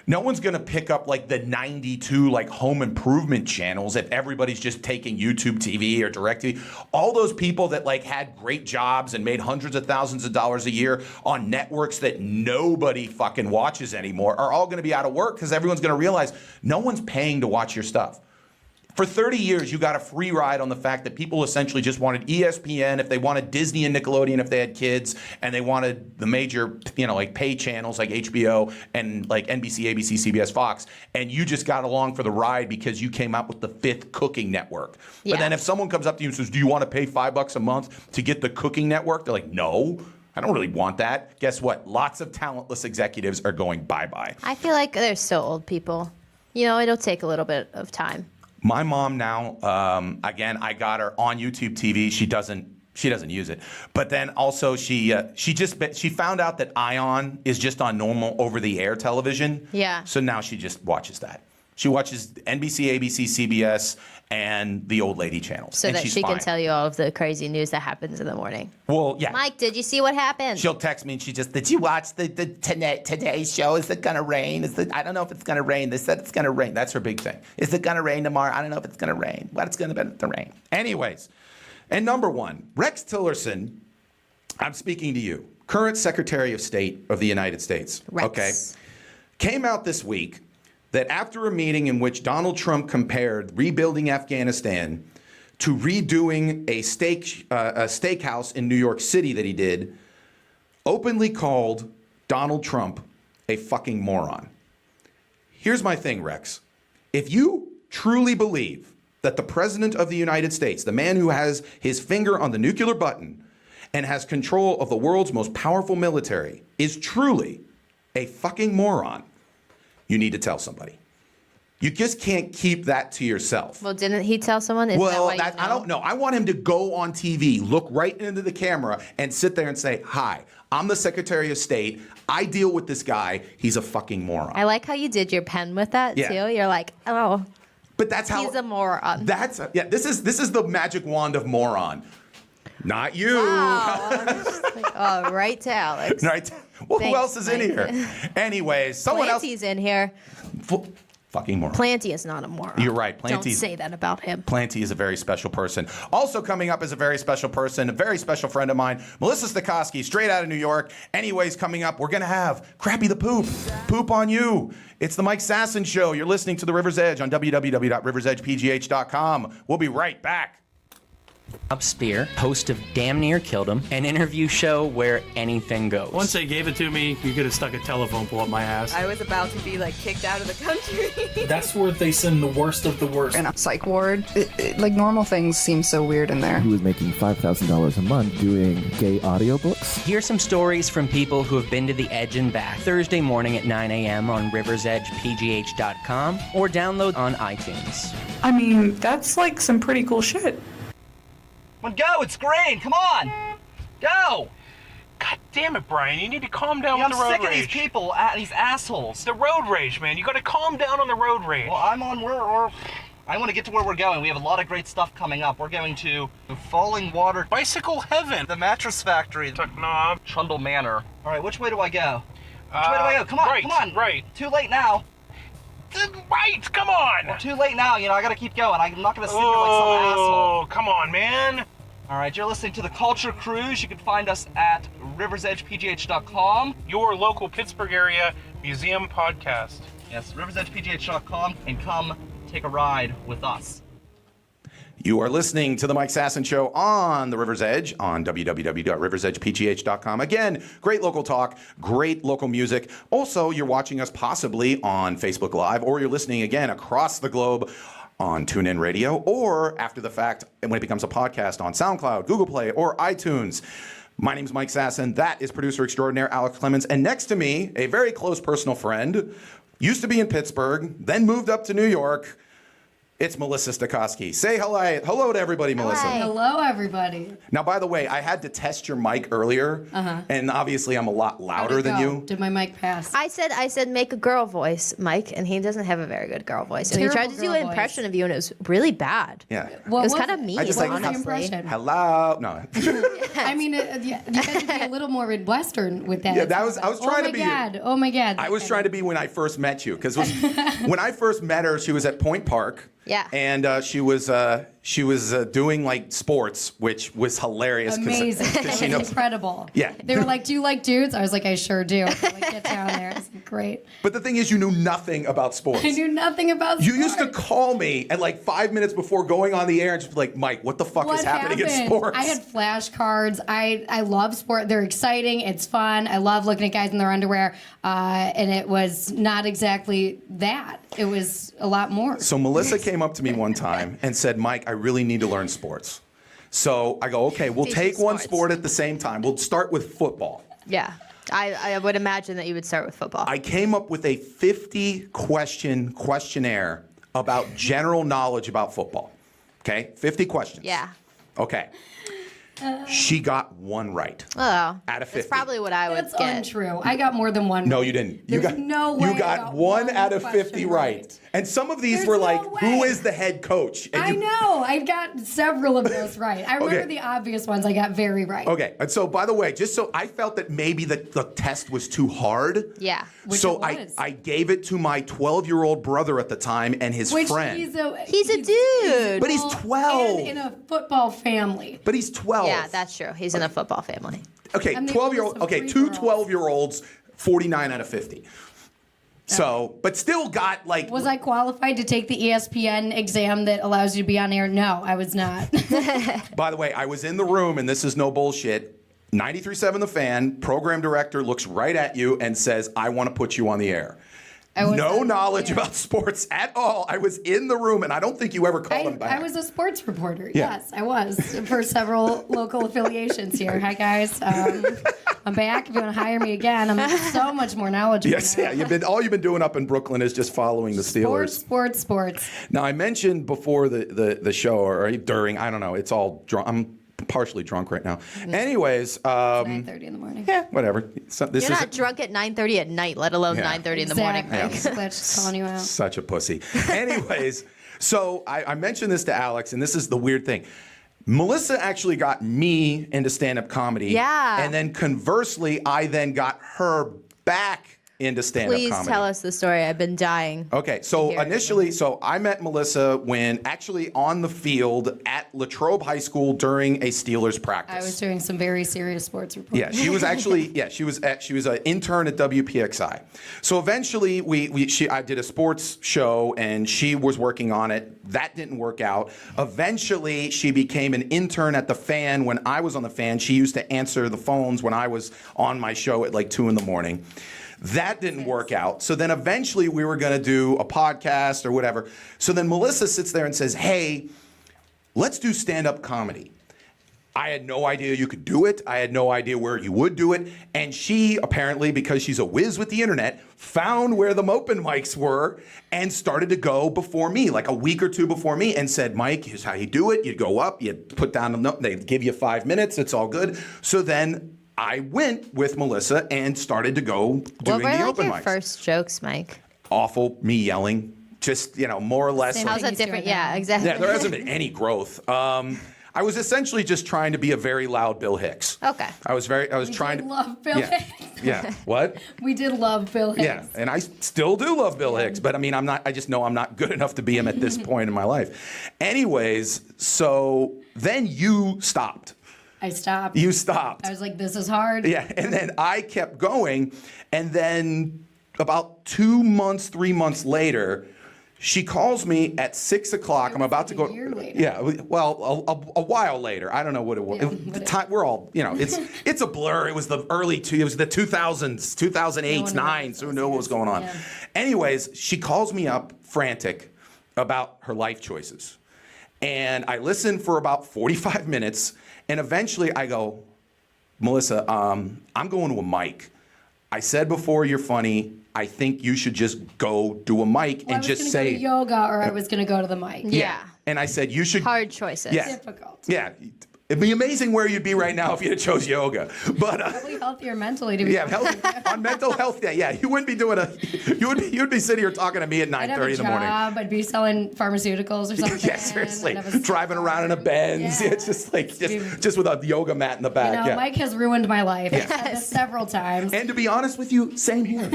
No one's going to pick up like the 92 like home improvement channels if everybody's just taking YouTube TV or DirecTV. All those people that like had great jobs and made hundreds of thousands of dollars a year on networks that nobody fucking watches anymore are all going to be out of work because everyone's going to realize no one's paying to watch your stuff. For 30 years, you got a free ride on the fact that people essentially just wanted ESPN, if they wanted Disney and Nickelodeon if they had kids, and they wanted the major, like pay channels like HBO and like NBC, ABC, CBS, Fox, and you just got along for the ride because you came up with the 5th cooking network. Yeah. But then if someone comes up to you and says, do you want to pay $5 a month to get the cooking network? They're like, no. I don't really want that. Guess what? Lots of talentless executives are going bye-bye. I feel like they're still old people. It'll take a little bit of time. My mom now, again, I got her on YouTube TV. She doesn't use it, but then also she found out that Ion is just on normal over-the-air television. Yeah. So now she just watches that. She watches NBC, ABC, CBS, and the old lady channels. So and that she's she fine. can tell you all of the crazy news that happens in the morning. Well, yeah. Mike, did you see what happened? She'll text me and did you watch the today's show? Is it gonna rain? I don't know if it's gonna rain. They said it's gonna rain. That's her big thing. Is it gonna rain tomorrow? I don't know if it's gonna rain. What's gonna be the rain? Anyways, and number 1, Rex Tillerson, I'm speaking to you, current Secretary of State of the United States. Rex. Okay. Came out this week that after a meeting in which Donald Trump compared rebuilding Afghanistan to redoing a steakhouse in New York City that he did, openly called Donald Trump a fucking moron. Here's my thing, Rex. If you truly believe that the President of the United States, the man who has his finger on the nuclear button and has control of the world's most powerful military, is truly a fucking moron, you need to tell somebody. You just can't keep that to yourself. Well, didn't he tell someone? I don't know. I want him to go on TV, look right into the camera, and sit there and say, hi, I'm the Secretary of State. I deal with this guy. He's a fucking moron. I like how you did your pen with that, Yeah. too. You're like, oh. But that's how He's a moron. This is the magic wand of moron. Not you. Wow. Oh, right to Alex. Right. Well, Thanks, who else is in Mike. here? Anyways, someone Planty's in here. Fucking moron. Planty is not a moron. You're right. Don't say that about him. Planty is a very special person. Also coming up is a very special person, a very special friend of mine, Melissa Stokoski, straight out of New York. Anyways, coming up, we're going to have Crappy the Poop. Poop on you. It's the Mike Sasson Show. You're listening to The River's Edge on www.riversedgepgh.com. We'll be right back. Bob Spear, host of Damn Near Killed Him, an interview show where anything goes. Once they gave it to me, you could have stuck a telephone pole up my ass. I was about to be kicked out of the country. That's where they send the worst of the worst. In a psych ward, normal things seem so weird in there. He was making $5,000 a month doing gay audiobooks. Hear some stories from people who have been to the edge and back. Thursday morning at 9 a.m. on riversedgepgh.com or download on iTunes. I mean, that's some pretty cool shit. Come on, go! It's green! Come on! Go! God damn it, Brian. You need to calm down with the road rage. I'm sick of these people, these assholes. The road rage, man. You gotta calm down on the road rage. Well, I want to get to where we're going. We have a lot of great stuff coming up. We're going to Falling Water, Bicycle Heaven, the Mattress Factory, Tuck Knob, Trundle Manor. All right, which way do I go? Which way do I go? Come on, right, come on. Right. Too late now. Right, come on. Well, too late now. I gotta keep going. I'm not gonna sit here like some asshole. Oh, come on, man. All right, you're listening to the Culture Cruise. You can find us at riversedgepgh.com. Your local Pittsburgh area museum podcast. Yes, riversedgepgh.com, and come take a ride with us. You are listening to the Mike Sasson Show on the River's Edge on www.riversedgepgh.com. Again, great local talk, great local music. Also, you're watching us possibly on Facebook Live, or you're listening again across the globe on TuneIn Radio, or after the fact when it becomes a podcast on SoundCloud, Google Play, or iTunes. My name's Mike Sasson. That is producer extraordinaire Alex Clemens. And next to me, a very close personal friend, used to be in Pittsburgh, then moved up to New York. It's Melissa Stokoski. Say hello to everybody, Melissa. Hi. Hello, everybody. Now, by the way, I had to test your mic earlier, and obviously I'm a lot louder than you. Did my mic pass? I said make a girl voice, Mike, and he doesn't have a very good girl voice. And he tried to do an impression of you, and it was really bad. Yeah. It was kind of mean, I just honestly. Hello. No. I mean, you had to be a little more Midwestern with that. Yeah, I was trying to be. Oh my God. I was trying to be when I first met you, because when I first met her, she was at Point Park. Yeah. And she was doing sports, which was hilarious. Amazing. Cause she It knows, was incredible. Yeah. They were like, "Do you like dudes?" I was like, "I sure do." Get down there. It's great. But the thing is, you knew nothing about sports. I knew nothing about sports. You used to call me at 5 minutes before going on the air and just be like, Mike, what the fuck is happening in sports? I had flashcards. I love sport. They're exciting. It's fun. I love looking at guys in their underwear. And it was not exactly that. It was a lot more. So Melissa came up to me one time and said, Mike, I really need to learn sports. So I go, okay, we'll take one sport at the same time. We'll start with football. Yeah. I would imagine that you would start with football. I came up with a 50-question questionnaire about general knowledge about football. Okay? 50 questions. Yeah. Okay. She got one right. Oh. Out of 50. That's probably what I would That's get. untrue. I got more than one. No, you didn't. There's no way You got one out of 50 right. And some of these There's were no like, way. who is the head coach? And I know. I got several of those right. I remember the obvious ones I got very right. Okay. And so, by the way, just so I felt that maybe the test was too hard. Yeah. So I gave it to my 12-year-old brother at the time and his friend. He's a dude. But he's 12. And in a football family. But he's 12. Yeah, that's true. He's in a football family. Okay, I'm the 12-year-old. oldest of Okay, three two girls. 12-year-olds, 49 out of 50. So, but still got Was I qualified to take the ESPN exam that allows you to be on air? No, I was not. By the way, I was in the room, and this is no bullshit. 93.7 The Fan, program director looks right at you and says, I want to put you on the air. No knowledge about sports at all. I was in the room, and I don't think you ever called him back. I was a sports reporter. Yeah. Yes, I was for several local affiliations here. Hi, guys. I'm back. If you want to hire me again, I'm so much more knowledgeable. Yes, yeah. All you've been doing up in Brooklyn is just following the Steelers. Sports. Now, I mentioned before the show, or during, I don't know, it's all drunk. I'm partially drunk right now. Anyways. 9:30 in the morning. Yeah, whatever. So, You're not drunk at 9:30 at night, let alone 9:30 in the morning. Exactly. Glitch calling you out. Such a pussy. Anyways, So I mentioned this to Alex, and this is the weird thing. Melissa actually got me into stand-up comedy. Yeah. And then conversely, I then got her back into stand-up Please comedy. tell us the story. I've been dying. Okay, so initially, I met Melissa when actually on the field at Latrobe High School during a Steelers practice. I was doing some very serious sports reporting. Yeah, she was actually she was an intern at WPXI. So eventually I did a sports show and she was working on it. That didn't work out. Eventually she became an intern at the Fan when I was on the Fan. She used to answer the phones when I was on my show at like 2 a.m. That didn't work out. So then eventually we were going to do a podcast or whatever. So then Melissa sits there and says, hey, let's do stand-up comedy. I had no idea you could do it. I had no idea where you would do it. And she apparently, because she's a whiz with the internet, found where the open mics were and started to go before me, like a week or two before me, and said, Mike, here's how you do it. You go up, you put down a note, they give you 5 minutes, it's all good. So then I went with Melissa and started to go doing the open mics. What were your first jokes, Mike? Awful, me yelling, just, more or less. How's that different? Yeah, exactly. Yeah, there hasn't been any growth. I was essentially just trying to be a very loud Bill Hicks. Okay. I was trying to love Bill Hicks. Yeah. What? We did love Bill Hicks. Yeah, and I still do love Bill Hicks, but I just know I'm not good enough to be him at this point in my life. Anyways, so then you stopped. I stopped. You stopped. I was like, this is hard. Yeah, and then I kept going, and then about 2 months, 3 months later, she calls me at 6 o'clock. I'm about to go. A year later. Yeah, well, a while later. I don't know what it was. Yeah, The time, we're all, it's a blur. It was the it was the 2000s, 2008, 2009. So who knew what was going on? Yeah. Anyways, she calls me up, frantic, about her life choices, and I listen for about 45 minutes, and eventually I go, Melissa, I'm going to a mic. I said before, you're funny. I think you should just go do a mic and just say I was going to go to yoga, or I was going to go to the mic. Yeah. And I said you should. Hard choices. Yeah. Difficult. Yeah. It'd be amazing where you'd be right now if you had chose yoga. But probably healthier mentally to be. Yeah, on mental health day. Yeah, you wouldn't be doing you'd be sitting here talking to me at 9:30 in the morning. I'd be selling pharmaceuticals or something. Yeah, seriously. Driving around in a Benz. Yeah, it's just like just with a yoga mat in the back. Mike has ruined my life. I've said this several times. And to be honest with you, same here.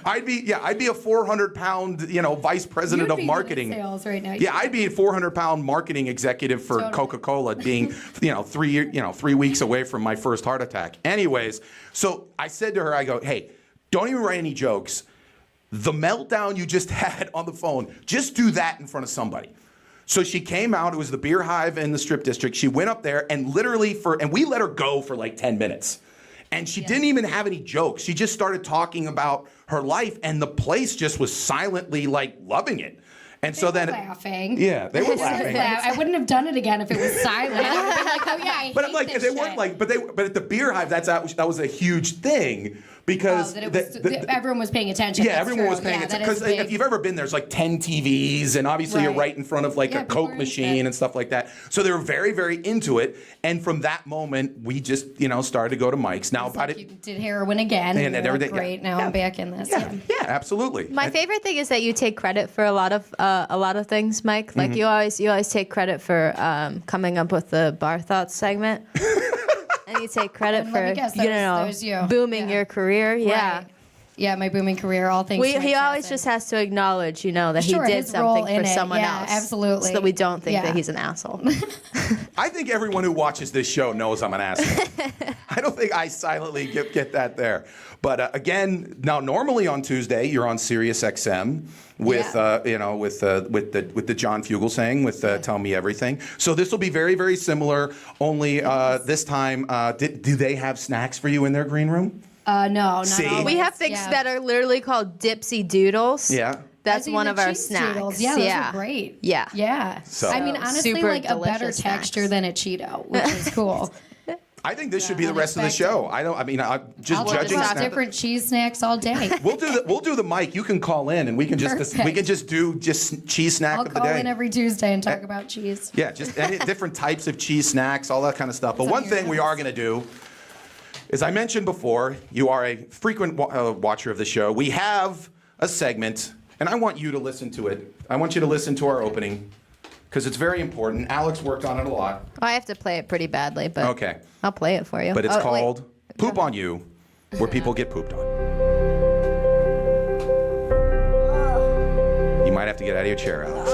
I'd be a 400-pound, vice president of marketing. Sales right now. Yeah, I'd be a 400-pound marketing executive for Coca-Cola, being 3 weeks away from my first heart attack. Anyways, so I said to her, I go, hey, don't even write any jokes. The meltdown you just had on the phone, just do that in front of somebody. So she came out. It was the Beer Hive in the Strip District. She went up there and literally and we let her go for like 10 minutes. And she didn't even have any jokes. She just started talking about her life, and the place just was silently like loving it. And so then laughing. Yeah, they were laughing. I wouldn't have done it again if it was silent. I would have been like, oh yeah, but I'm like, they weren't like, but at the Beer Hive, that was a huge thing because everyone was paying attention. Yeah, everyone was paying attention because if you've ever been, there's like 10 TVs, and obviously you're right in front of like a Coke machine and stuff like that. So they were very, very into it, and from that moment, we just started to go to mics. Now about it, you did heroin again, and everything. Great, now I'm back in this. Yeah, absolutely. My favorite thing is that you take credit for a lot of things, Mike. Like you always take credit for coming up with the Bar Thoughts segment. And you take credit for booming your career. Yeah. Right. Yeah, my booming career, all things. He always just has to acknowledge, that he did something for someone else. Absolutely. So that we don't think that he's an asshole. I think everyone who watches this show knows I'm an asshole. I don't think I silently get that there. But again, now normally on Tuesday you're on Sirius XM with with the John Fugelsang with Tell Me Everything. So this will be very, very similar. Only this time, do they have snacks for you in their green room? No, not always. We have things that are literally called Dipsy Doodles. Yeah. That's one of our snacks. Doodles. Yeah, those are great. Yeah. Yeah. So, I mean, honestly, like a better texture than a Cheeto, which is cool. I think this should be the rest of the show. I'm just judging. Different cheese snacks all day. We'll do the mic. You can call in, and we can just do cheese snack of the day. I'll call in every Tuesday and talk about cheese. Yeah, just any different types of cheese snacks, all that kind of stuff. But one thing we are going to do, as I mentioned before, you are a frequent watcher of the show. We have a segment And I want you to listen to it. I want you to listen to our opening because it's very important. Alex worked on it a lot. I have to play it pretty badly, but Okay. I'll play it for you. But it's wait. called Poop on You, where people get pooped on. You might have to get out of your chair, Alex.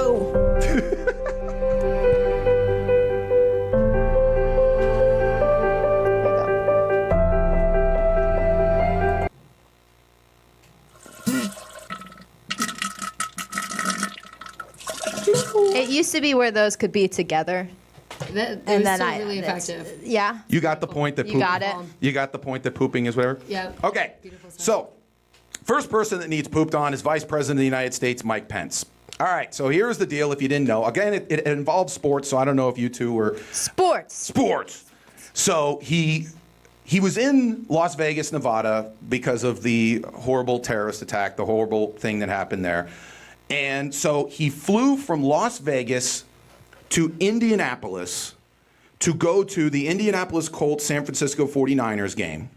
It used to be where those could be together. That And was then still really effective. Yeah. You got the point that You got it. You got the point that pooping is whatever? Yeah. Okay. So, first person that needs pooped on is Vice President of the United States, Mike Pence. All right, so here's the deal if you didn't know. Again, it involves sports, so I don't know if you two were... Sports. So he was in Las Vegas, Nevada because of the horrible terrorist attack, the horrible thing that happened there. And so he flew from Las Vegas to Indianapolis to go to the Indianapolis Colts San Francisco 49ers game,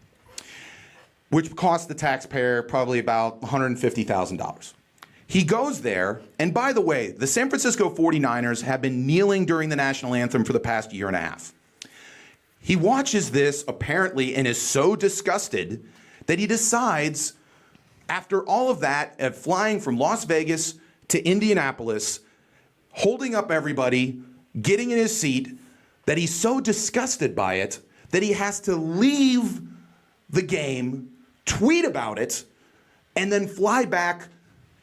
which cost the taxpayer probably about $150,000. He goes there, and by the way, the San Francisco 49ers have been kneeling during the national anthem for the past year and a half. He watches this, apparently, and is so disgusted that he decides, after all of that, of flying from Las Vegas to Indianapolis, holding up everybody, getting in his seat, that he's so disgusted by it that he has to leave the game, tweet about it, and then fly back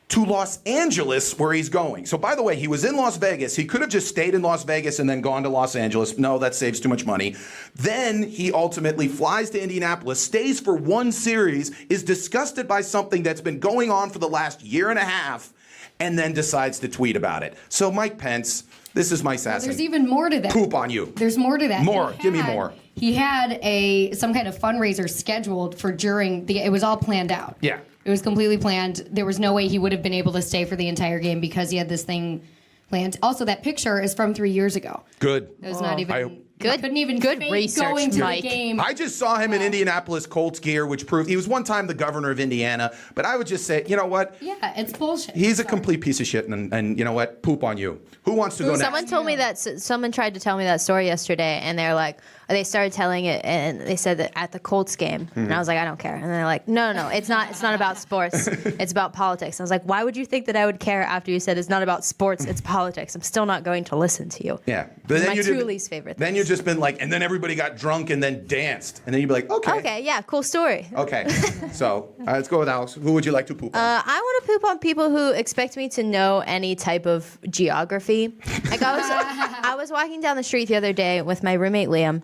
to Los Angeles where he's going. So by the way, he was in Las Vegas. He could have just stayed in Las Vegas and then gone to Los Angeles. No, that saves too much money. Then he ultimately flies to Indianapolis, stays for one series, is disgusted by something that's been going on for the last year and a half, and then decides to tweet about it. So Mike Pence, this is my Sasson. There's even more to that. Poop on you. There's more to that. More. Give me more. He had some kind of fundraiser scheduled for it was all planned out. Yeah. It was completely planned. There was no way he would have been able to stay for the entire game because he had this thing planned. Also, that picture is from 3 years ago. Good. It was not even... Good. Couldn't even good fake research, going to Mike. the game. I just saw him in Indianapolis Colts gear, which proved he was one time the governor of Indiana. But I would just say, you know what? Yeah, it's bullshit. He's a complete piece of shit, and you know what? Poop on you. Who wants to go next? Someone told me that someone tried to tell me that story yesterday, and they're like, they started telling it, and they said that at the Colts game, and I was like, I don't care. And they're like, no, it's not about sports, it's about politics. I was like, why would you think that I would care after you said it's not about sports, it's politics? I'm still not going to listen to you. Yeah, but my two least favorite things. Then you've just been like, and then everybody got drunk and then danced, and then you'd be like, okay, yeah, cool story. Okay, so let's go with Alex. Who would you like to poop on? I want to poop on people who expect me to know any type of geography. Like I was walking down the street the other day with my roommate Liam,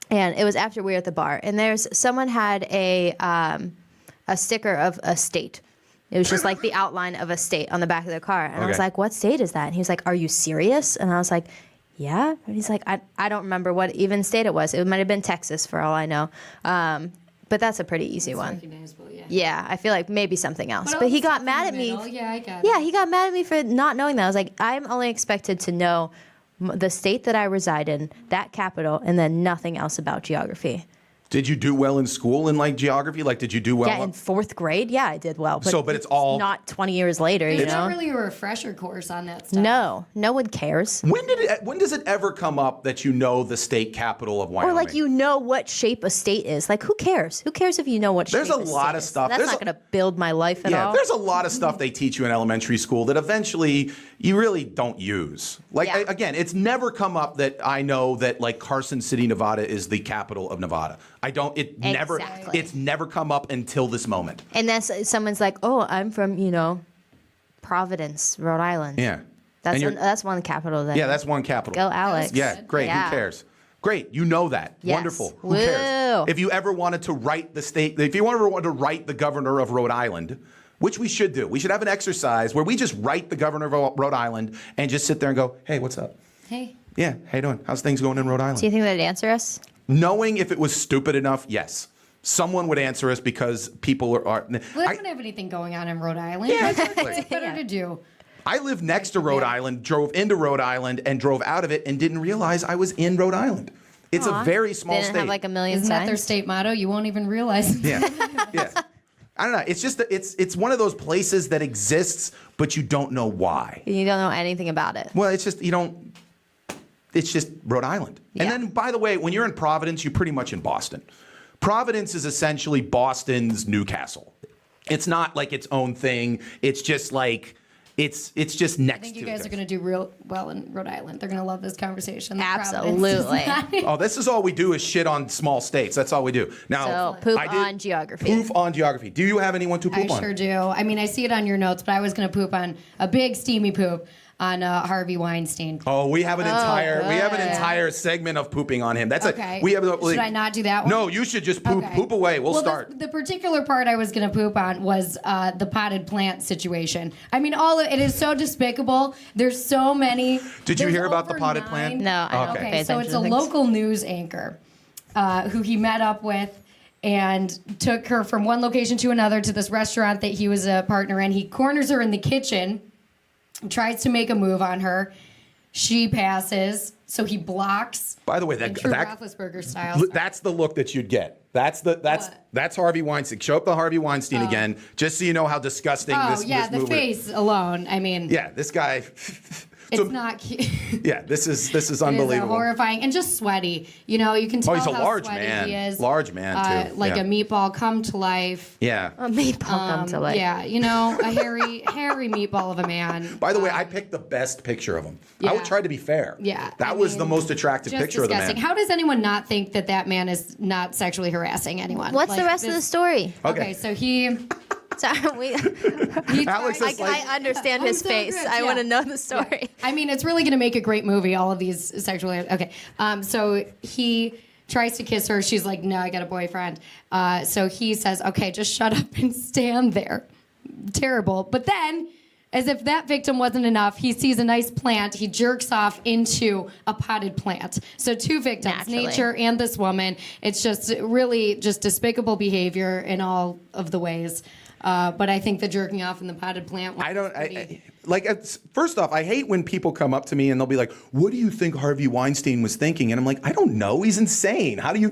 and it was after we were at the bar, and someone had a sticker of a state. It was just like the outline of a state on the back of their car, and I was like, "What state is that?" And he was like, "Are you serious?" And I was like, "Yeah." And he's like, "I don't remember what even state it was. It might have been Texas for all I know." But that's a pretty easy one. Yeah, I feel like maybe something else. But he got mad at me. Yeah, I got it. Yeah, he got mad at me for not knowing that. I was like, I'm only expected to know the state that I reside in, that capital, and then nothing else about geography. Did you do well in school in like geography? Like, did you do well? Yeah, in fourth grade, yeah, I did well. But it's all not 20 years later. It's you know, not really a refresher course on that stuff. No one cares. When does it ever come up that you know the state capital of Wyoming? Or like you know what shape a state is? Like who cares? Who cares if you know what shape? There's a lot of stuff. That's not going to build my life at all. Yeah, there's a lot of stuff they teach you in elementary school that eventually you really don't use. Like again, it's never come up that I know that like Carson City, Nevada is the capital of Nevada. I don't. It's never come up until this moment. And that's someone's like, oh, I'm from Providence, Rhode Island. Yeah, that's one capital. Then. Yeah, that's one capital. Go Alex. Yeah, great. Yeah. Who cares? Great, you know that. Yes. Wonderful. Who Woo. cares? If you ever wanted to write the state, if you ever wanted to write the governor of Rhode Island, which we should do, we should have an exercise where we just write the governor of Rhode Island and just sit there and go, hey, what's up? Hey. Yeah, how you doing? How's things going in Rhode Island? Do you think they'd answer us? Knowing if it was stupid enough, yes. Someone would answer us because people are. We don't have anything going on in Rhode Island. Yeah, exactly. What's better to do? I lived next to Rhode Island, drove into Rhode Island, and drove out of it, and didn't realize I was in Rhode Island. It's a very small Didn't state. have like a million Isn't signs? that their state motto? You won't even realize. Yeah, yeah. I don't know. It's just it's one of those places that exists, but you don't know why. You don't know anything about it. Well, it's just it's just Rhode Island. Yeah. And then, by the way, when you're in Providence, you're pretty much in Boston. Providence is essentially Boston's Newcastle. It's not like its own thing. It's just like it's just next to it. I think you guys are going to do real well in Rhode Island. They're going to love this conversation. Absolutely. Oh, this is all we do is shit on small states. That's all we do. Now, So poop on geography. Poof on geography. Do you have anyone to poop on? I sure do. I mean, I see it on your notes, but I was going to poop on a big steamy poop on Harvey Weinstein. Oh, we have an entire segment of pooping on him. That's okay. Should I not do that one? No, you should just poop away. We'll start. The particular part I was going to poop on was the potted plant situation. I mean, it is so despicable. There's so many. Did you hear about the potted plant? No, I don't pay Okay, so attention it's to a things. local news anchor who he met up with and took her from one location to another to this restaurant that he was a partner in. He corners her in the kitchen, tries to make a move on her. She passes, so he blocks. By the way, in true Roethlisberger style. That's the look that you'd get. That's Harvey Weinstein. Show up the Harvey Weinstein again, just so you know how disgusting this the movie. face alone. I mean, Yeah, this guy. it's not cute. Yeah, this is It is unbelievable. horrifying and just sweaty. You know, you can tell he's a how large sweaty man. he is. Large man, too. Like Yeah. a meatball come to life. Yeah. A meatball come to life. Yeah, you know, a hairy meatball of a man. By the way, I picked the best picture of him. Yeah. I would try to be fair. Yeah, That was the most attractive Just picture of the disgusting. man. How does anyone not think that man is not sexually harassing anyone? What's the rest of the story? Okay, so he Sorry, Alex is like, I understand his so face. good, I yeah. want to know the story. I mean, it's really going to make a great movie, all of these sexual... Okay, so he tries to kiss her. She's like, no, I got a boyfriend. So he says, okay, just shut up and stand there. Terrible. But then, as if that victim wasn't enough, he sees a nice plant. He jerks off into a potted plant. So two victims, Naturally. nature and this woman. It's just really just despicable behavior in all of the ways. But I think the jerking off in the potted plant. First off, I hate when people come up to me and they'll be like, "What do you think Harvey Weinstein was thinking?" And I'm like, "I don't know. He's insane. How do you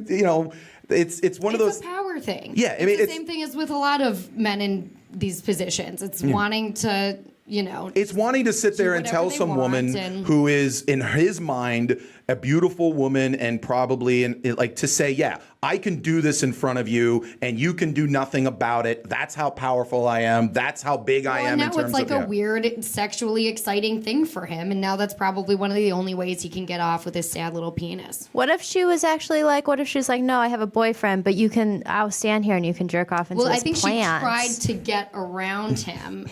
It's one of those It's a power thing. Yeah, I mean, it's the same thing as with a lot of men in these positions. It's wanting to, It's wanting to sit there and whatever tell they some want woman and- who is, in his mind, a beautiful woman and probably to say, yeah, I can do this in front of you and you can do nothing about it. That's how powerful I am. That's how big I am in now terms it's like of a weird, sexually exciting thing for him, and now that's probably one of the only ways he can get off with his sad little penis. What if she was actually like? What if she's like, no, I have a boyfriend, but I'll stand here and you can jerk off into Well, this I think plant. she tried to get around him,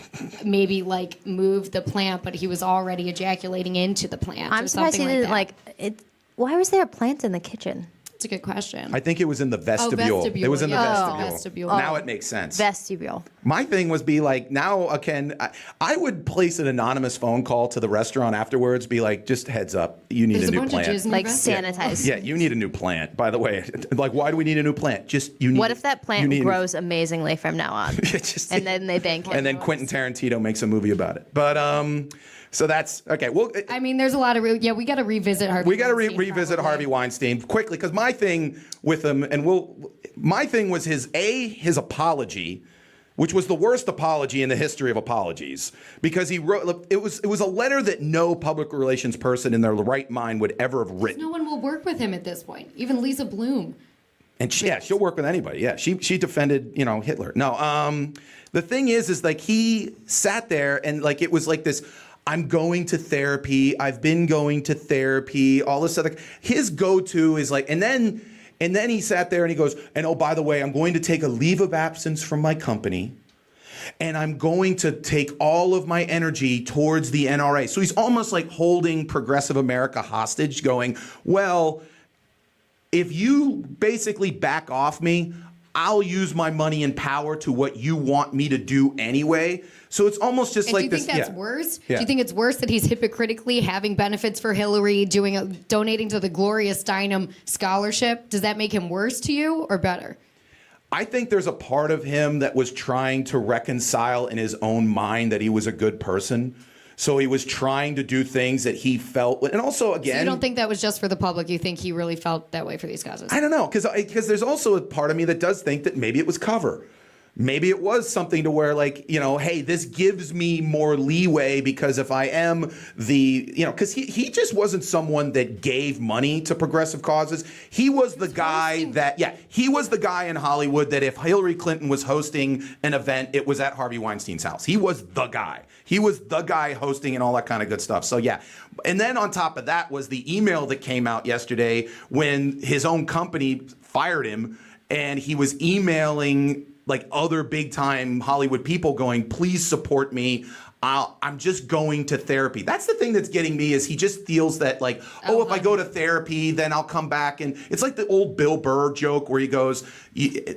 maybe like move the plant, but he was already ejaculating into the plant. I'm or surprised he something didn't like it. Why was there a plant in the kitchen? That's a good question. I think it was in the vestibule. vestibule, It was in the yeah. vestibule. Vestibule. Now it makes sense. Vestibule. My thing was be like, now, Ken, I would place an anonymous phone call to the restaurant afterwards, be like, just heads up, you need There's a new bunch of plant. jizz in your Like vestibule. sanitize. Yeah, you need a new plant, by the way. Like, why do we need a new plant? Just, you need. What if that you plant need- grows amazingly from now on? Just- And then they bank it. And then Quentin Tarantino makes a movie about it. But, so that's, okay, well. I mean, there's a lot of we got to revisit Harvey. We got to Weinstein, revisit probably. Harvey Weinstein quickly, because my thing with him, my thing was his apology, which was the worst apology in the history of apologies, because he wrote, it was a letter that no public relations person in their right mind would ever have written. No one will work with him at this point. Even Lisa Bloom. And she'll work with anybody. Yeah, she defended, Hitler. No, the thing is like he sat there and like it was like this. I'm going to therapy. I've been going to therapy. All this other. His go-to is like, and then he sat there and he goes, and oh, by the way, I'm going to take a leave of absence from my company, and I'm going to take all of my energy towards the NRA. So he's almost like holding progressive America hostage, going, well, if you basically back off me, I'll use my money and power to what you want me to do anyway. So it's almost just And like do you this. think that's yeah. worse? Yeah. Do you think it's worse that he's hypocritically having benefits for Hillary, donating to the Gloria Steinem scholarship? Does that make him worse to you or better? I think there's a part of him that was trying to reconcile in his own mind that he was a good person. So he was trying to do things that he felt, and also again, So you don't think that was just for the public? You think he really felt that way for these causes? I don't know, because there's also a part of me that does think that maybe it was cover. maybe it was something to where, like, you know, hey, this gives me more leeway because if I am the, you know, because he just wasn't someone that gave money to progressive causes. He was the guy that, he was the guy in Hollywood that if Hillary Clinton was hosting an event, it was at Harvey Weinstein's house. He was the guy. He was the guy hosting and all that kind of good stuff. So, yeah. And then on top of that was the email that came out yesterday when his own company fired him and he was emailing like other big time Hollywood people going, please support me. I'm just going to therapy. That's the thing that's getting me is he just feels that like, if I go to therapy, then I'll come back. And it's like the old Bill Burr joke where he goes,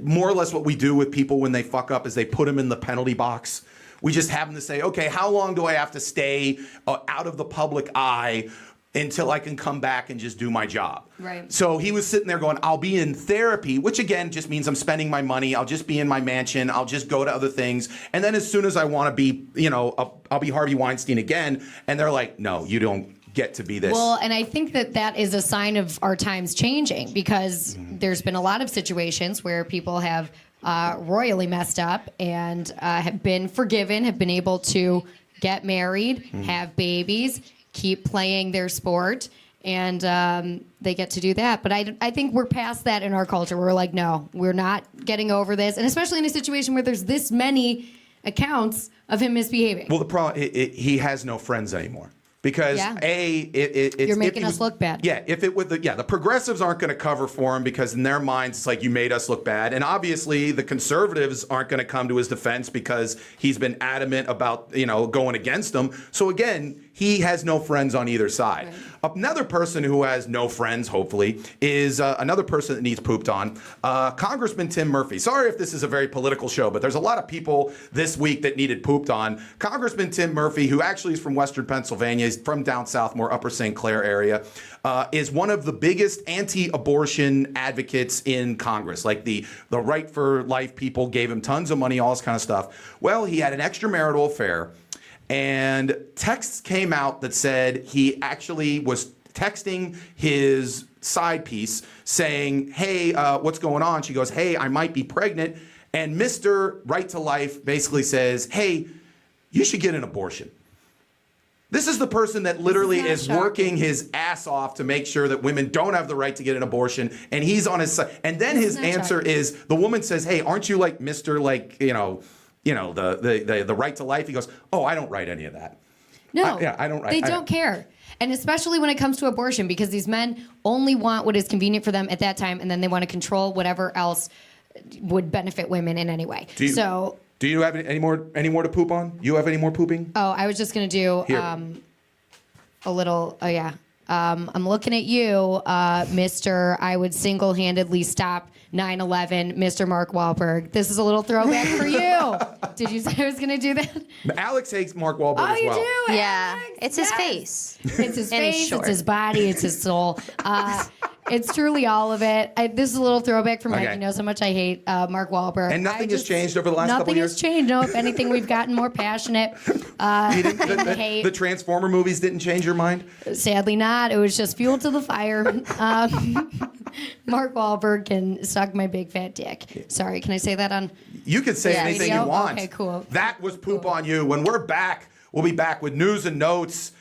more or less what we do with people when they fuck up is they put them in the penalty box. We just have them to say, okay, how long do I have to stay out of the public eye until I can come back and just do my job? Right. So he was sitting there going, I'll be in therapy, which again just means I'm spending my money. I'll just be in my mansion. I'll just go to other things. And then as soon as I want to be, you know, I'll be Harvey Weinstein again. And they're like, no, you don't get to be this. Well, and I think that is a sign of our times changing because there's been a lot of situations where people have royally messed up and have been forgiven, have been able to get married, have babies, keep playing their sport, and they get to do that. But I think we're past that in our culture. We're like, no, we're not getting over this. And especially in a situation where there's this many accounts of him misbehaving. Well, the problem, he has no friends anymore. Because you're making us look bad. Yeah, if it would, the progressives aren't going to cover for him because in their minds it's like you made us look bad, and obviously the conservatives aren't going to come to his defense because he's been adamant about going against them. So again, he has no friends on either side. Right. Another person who has no friends, hopefully, is another person that needs pooped on, Congressman Tim Murphy. Sorry if this is a very political show, but there's a lot of people this week that needed pooped on. Congressman Tim Murphy, who actually is from Western Pennsylvania, he's from down south, more Upper St. Clair area, is one of the biggest anti-abortion advocates in Congress. Like the Right for Life people gave him tons of money, all this kind of stuff. Well, he had an extramarital affair. And texts came out that said he actually was texting his side piece saying, hey, what's going on? She goes, hey, I might be pregnant. And Mr. Right to Life basically says, hey, you should get an abortion. This is the person that literally is working his ass off to make sure that women don't have the right to get an abortion. And he's on his side. And then his answer is, the woman says, hey, aren't you like Mr. the right to life? He goes, oh, I don't write any of that. No, I don't write. They don't care. And especially when it comes to abortion, because these men only want what is convenient for them at that time, and then they want to control whatever else would benefit women in any way. Do you have any more to poop on? You have any more pooping? Oh, I was just going to do a little, I'm looking at you, Mr. I would single-handedly stop 9/11, Mr. Mark Wahlberg. This is a little throwback for you. Did you say I was going to do that? Alex hates Mark Wahlberg as well. Oh, you do? Yeah, Alex? it's his face. It's his And he's face, short. it's his body, it's his soul. It's truly all of it. This is a little throwback for Mike. Okay. You know how much I hate Mark Wahlberg. And nothing has changed over the last couple Nothing years? has changed. No, if anything, we've gotten more passionate. The Transformer movies didn't change your mind? Sadly not. It was just fuel to the fire. Mark Wahlberg can suck my big fat dick. Sorry, can I say that on? You can say anything you want. Okay, cool. That was poop on you. When we're back, we'll be back with news and notes.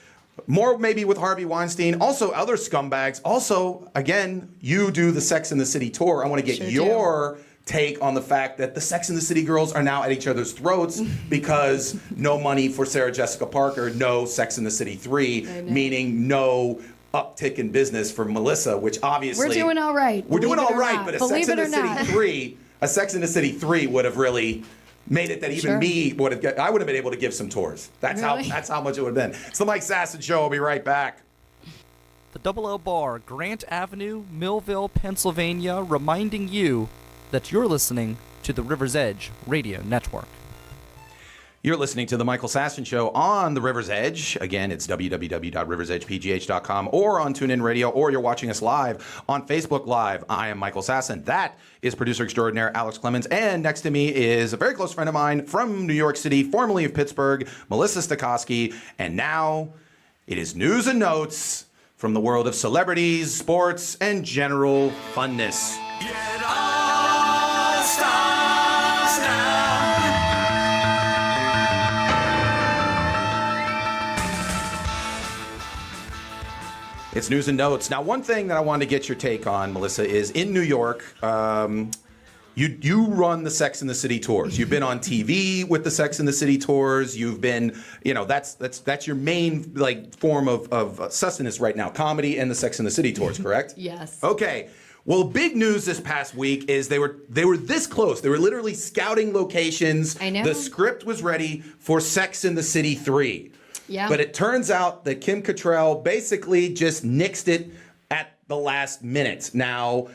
More maybe with Harvey Weinstein. Also other scumbags. Also, again, you do the Sex and the City tour. I want to get your take on the fact that the Sex and the City girls are now at each other's throats because no money for Sarah Jessica Parker, no Sex and the City 3, meaning no uptick in business for Melissa, which obviously... We're doing all right. We're doing all right, but a Believe Sex and the City 3 would have really made it that even me would have. I would have been able to give some tours. That's how much it would have been. It's the Mike Sasson Show. I'll be right back. The Double L Bar, Grant Avenue, Millville, Pennsylvania, reminding you that you're listening to the River's Edge Radio Network. You're listening to the Michael Sasson Show on the River's Edge. Again, it's www.riversedgepgh.com or on TuneIn Radio, or you're watching us live on Facebook Live. I am Michael Sasson. That is producer extraordinaire Alex Clemens. And next to me is a very close friend of mine from New York City, formerly of Pittsburgh, Melissa Stokoski. And now it is news and notes from the world of celebrities, sports, and general funness. It all starts now. It's news and notes. Now, one thing that I wanted to get your take on, Melissa, is in New York, you run the Sex and the City tours. You've been on TV with the Sex and the City tours. You've been, that's your main form of sustenance right now, comedy and the Sex and the City tours, correct? Yes. Okay. Well, big news this past week is they were this close. They were literally scouting locations. I know. The script was ready for Sex and the City 3. Yeah. But it turns out that Kim Cattrall basically just nixed it at the last minute. Now,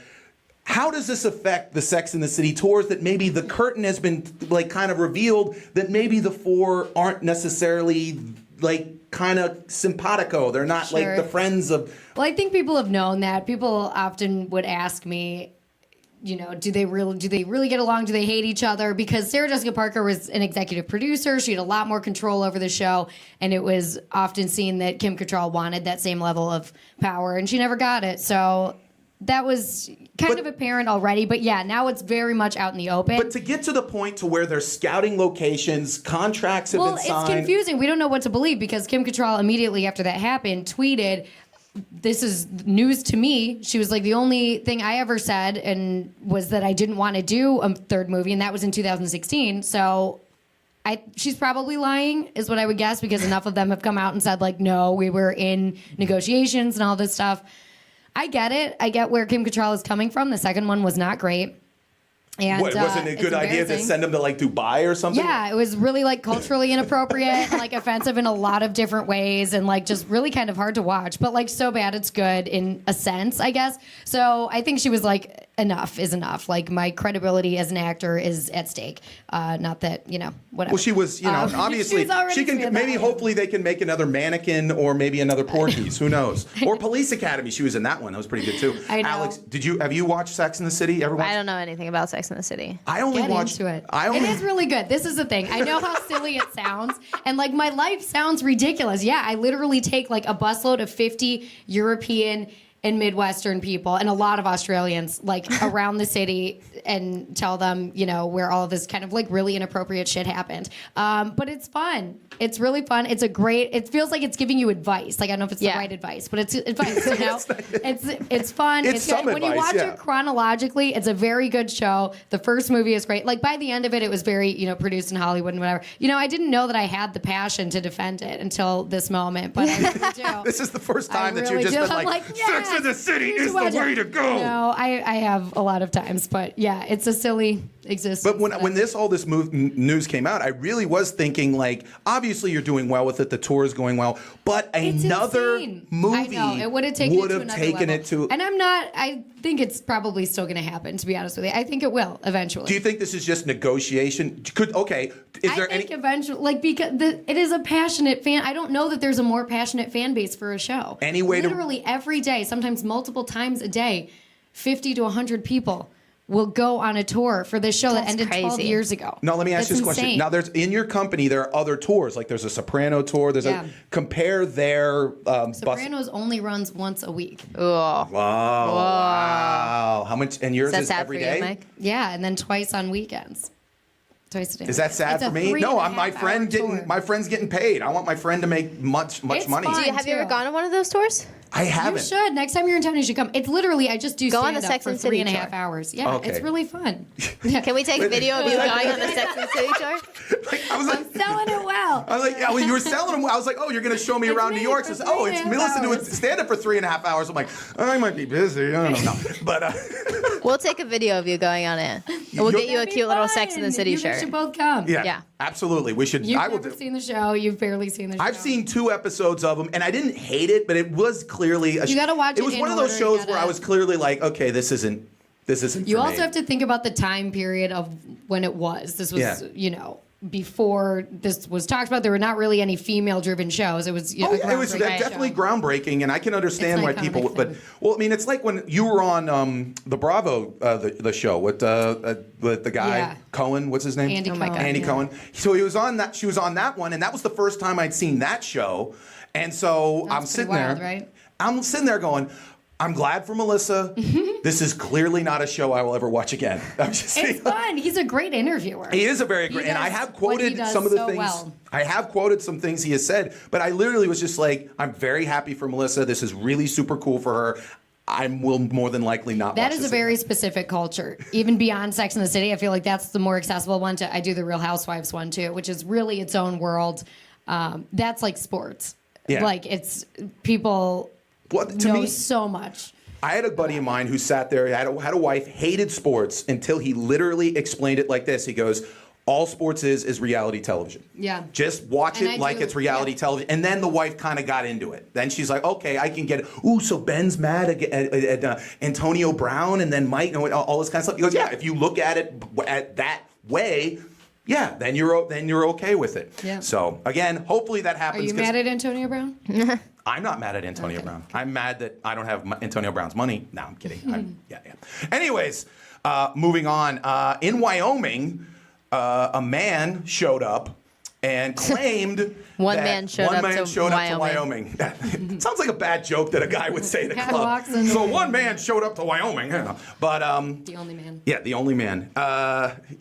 how does this affect the Sex and the City tours that maybe the curtain has been kind of revealed that maybe the 4 aren't necessarily kind of simpatico? They're not Sure. the friends of... Well, I think people have known that. People often would ask me, do they really get along? Do they hate each other? Because Sarah Jessica Parker was an executive producer. She had a lot more control over the show, and it was often seen that Kim Cattrall wanted that same level of power, and she never got it. So that was kind of apparent already. But yeah, now it's very much out in the open. But to get to the point to where they're scouting locations, contracts have been signed... Well, it's confusing. We don't know what to believe because Kim Cattrall immediately after that happened tweeted, "This is news to me." She was like, the only thing I ever said and was that I didn't want to do a third movie, and that was in 2016. So she's probably lying, is what I would guess, because enough of them have come out and said, no, we were in negotiations and all this stuff. I get it. I get where Kim Cattrall is coming from. The second one was not great. And wasn't it a good idea to send them to Dubai or something? Yeah, it was really culturally inappropriate, and offensive in a lot of different ways, and just really kind of hard to watch. But so bad it's good in a sense, I guess. So I think she was enough is enough. My credibility as an actor is at stake. Not that whatever. Well, she was obviously she can maybe hopefully they can make another Mannequin or maybe another Porky's. Who knows? Or Police Academy. She was in that one. That was pretty good too. I know. Alex, have you watched Sex and the City? I don't know anything about Sex and the City. I only Get watched into it. It is really good. This is the thing. I know how silly it sounds, and my life sounds ridiculous. Yeah, I literally take a busload of 50 European and Midwestern people and a lot of Australians around the city and tell them, where all of this kind of really inappropriate shit happened. But it's fun. It's really fun. It feels like it's giving you advice. I don't know if it's the right advice, but it's advice, it's fun. It's some good. When you advice, watch it chronologically, it's a very good show. The first movie is great. By the end of it, it was very, produced in Hollywood and whatever. I didn't know that I had the passion to defend it until this moment, but I really do. This is the first time that really you've just do. been Yes, Sex and the City is the way to go. No, I have a lot of times, but yeah, it's a silly existence. But when all this news came out, I really was thinking obviously you're doing well with it, the tour is going well, but another insane. movie I know. It would have taken it to another level. And I think it's probably still going to happen, to be honest with you. I think it will eventually. Do you think this is just negotiation? Is there any eventually, because it is a passionate fan. I don't know that there's a more passionate fan base for a show. Any way literally every day, sometimes multiple times a day, 50 to 100 people will go on a tour for this show that ended 12 years ago. Now, let me ask you this question. Now, in your company, there are other tours. There's a Soprano tour. Compare their Sopranos only runs once a week. Oh. Wow. How much? And yours is every day? Mike? Yeah, and then twice on weekends. Twice a day. Is that sad for me? No, my friend's getting paid. I want my friend to make much money. Have you ever gone on one of those tours? I haven't. You should. Next time you're in town, you should come. It's literally, I just do go on stand the up Sex for and City 3.5 hours. Yeah, Okay. it's really fun. Can we take a video of you going on the Sex and City tour? I'm selling it well. I was like, yeah, well, you were selling them. I was like, oh, you're going to show me around New York. So, it's Melissa doing stand up for 3.5 hours. I'm like, I might be busy. I don't know. But we'll take a video of you going on it. And we'll get you a cute little Sex and the City shirt. You should both come. Yeah. Absolutely. We should. You've never seen the show. You've barely seen the show. I've seen 2 episodes of them, and I didn't hate it, but it was clearly you got to watch it. It was one of those shows where I was clearly like, okay, this isn't. You also have to think about the time period of when it was. This was, before this was talked about. There were not really any female-driven shows. It was, it was definitely groundbreaking, and I can understand why people would. But it's like when you were on the Bravo, the show with the guy Cohen. What's his name? Andy Cohen. Andy Cohen. So he was on that. She was on that one, and that was the first time I'd seen that show. And so I'm sitting there. Right? I'm sitting there going, I'm glad for Melissa. This is clearly not a show I will ever watch again. I'm just saying. It's fun. He's a great interviewer. He is a very great, and I have quoted some of the things. Well. I have quoted some things he has said, but I literally was just like, I'm very happy for Melissa. This is really super cool for her. I will more than likely not watch That is this a very again. specific culture. Even beyond Sex and the City, I feel like that's the more accessible one. I do the Real Housewives one too, which is really its own world. That's like sports. Yeah. Like it's people know so much. I had a buddy of mine who sat there, had a wife, hated sports until he literally explained it like this. He goes, all sports is reality television. Yeah. Just watch it like it's reality television. And then the wife kind of got into it. Then she's like, okay, I can get it. Ooh, so Ben's mad at Antonio Brown and then Mike and all this kind of stuff. He goes, yeah, if you look at it at that way, yeah, then you're okay with it. Yeah. So again, hopefully that happens. Are you mad at Antonio Brown? I'm not mad at Antonio Brown. I'm mad that I don't have Antonio Brown's money. No, I'm kidding. Yeah. Anyways, moving on. In Wyoming, a man showed up and claimed One that man showed up to Wyoming. Sounds like a bad joke that a guy would say at a Guy club. walks in. So one man showed up to Wyoming. I don't know. But The only man. yeah, the only man.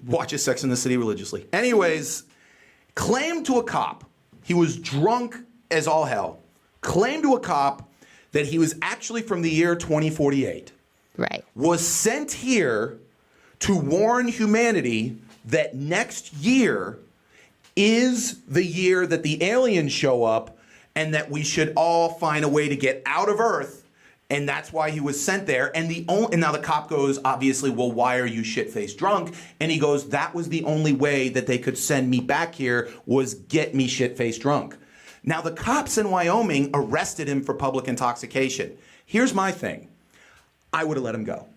Watches Sex and the City religiously. Anyways, claimed to a cop, he was drunk as all hell, claimed to a cop that he was actually from the year 2048. Right. Was sent here to warn humanity that next year is the year that the aliens show up and that we should all find a way to get out of Earth. And that's why he was sent there. And now the cop goes, obviously, well, why are you shit-faced drunk? And he goes, that was the only way that they could send me back here was get me shit-faced drunk. Now, the cops in Wyoming arrested him for public intoxication. Here's my thing. I would have let him go.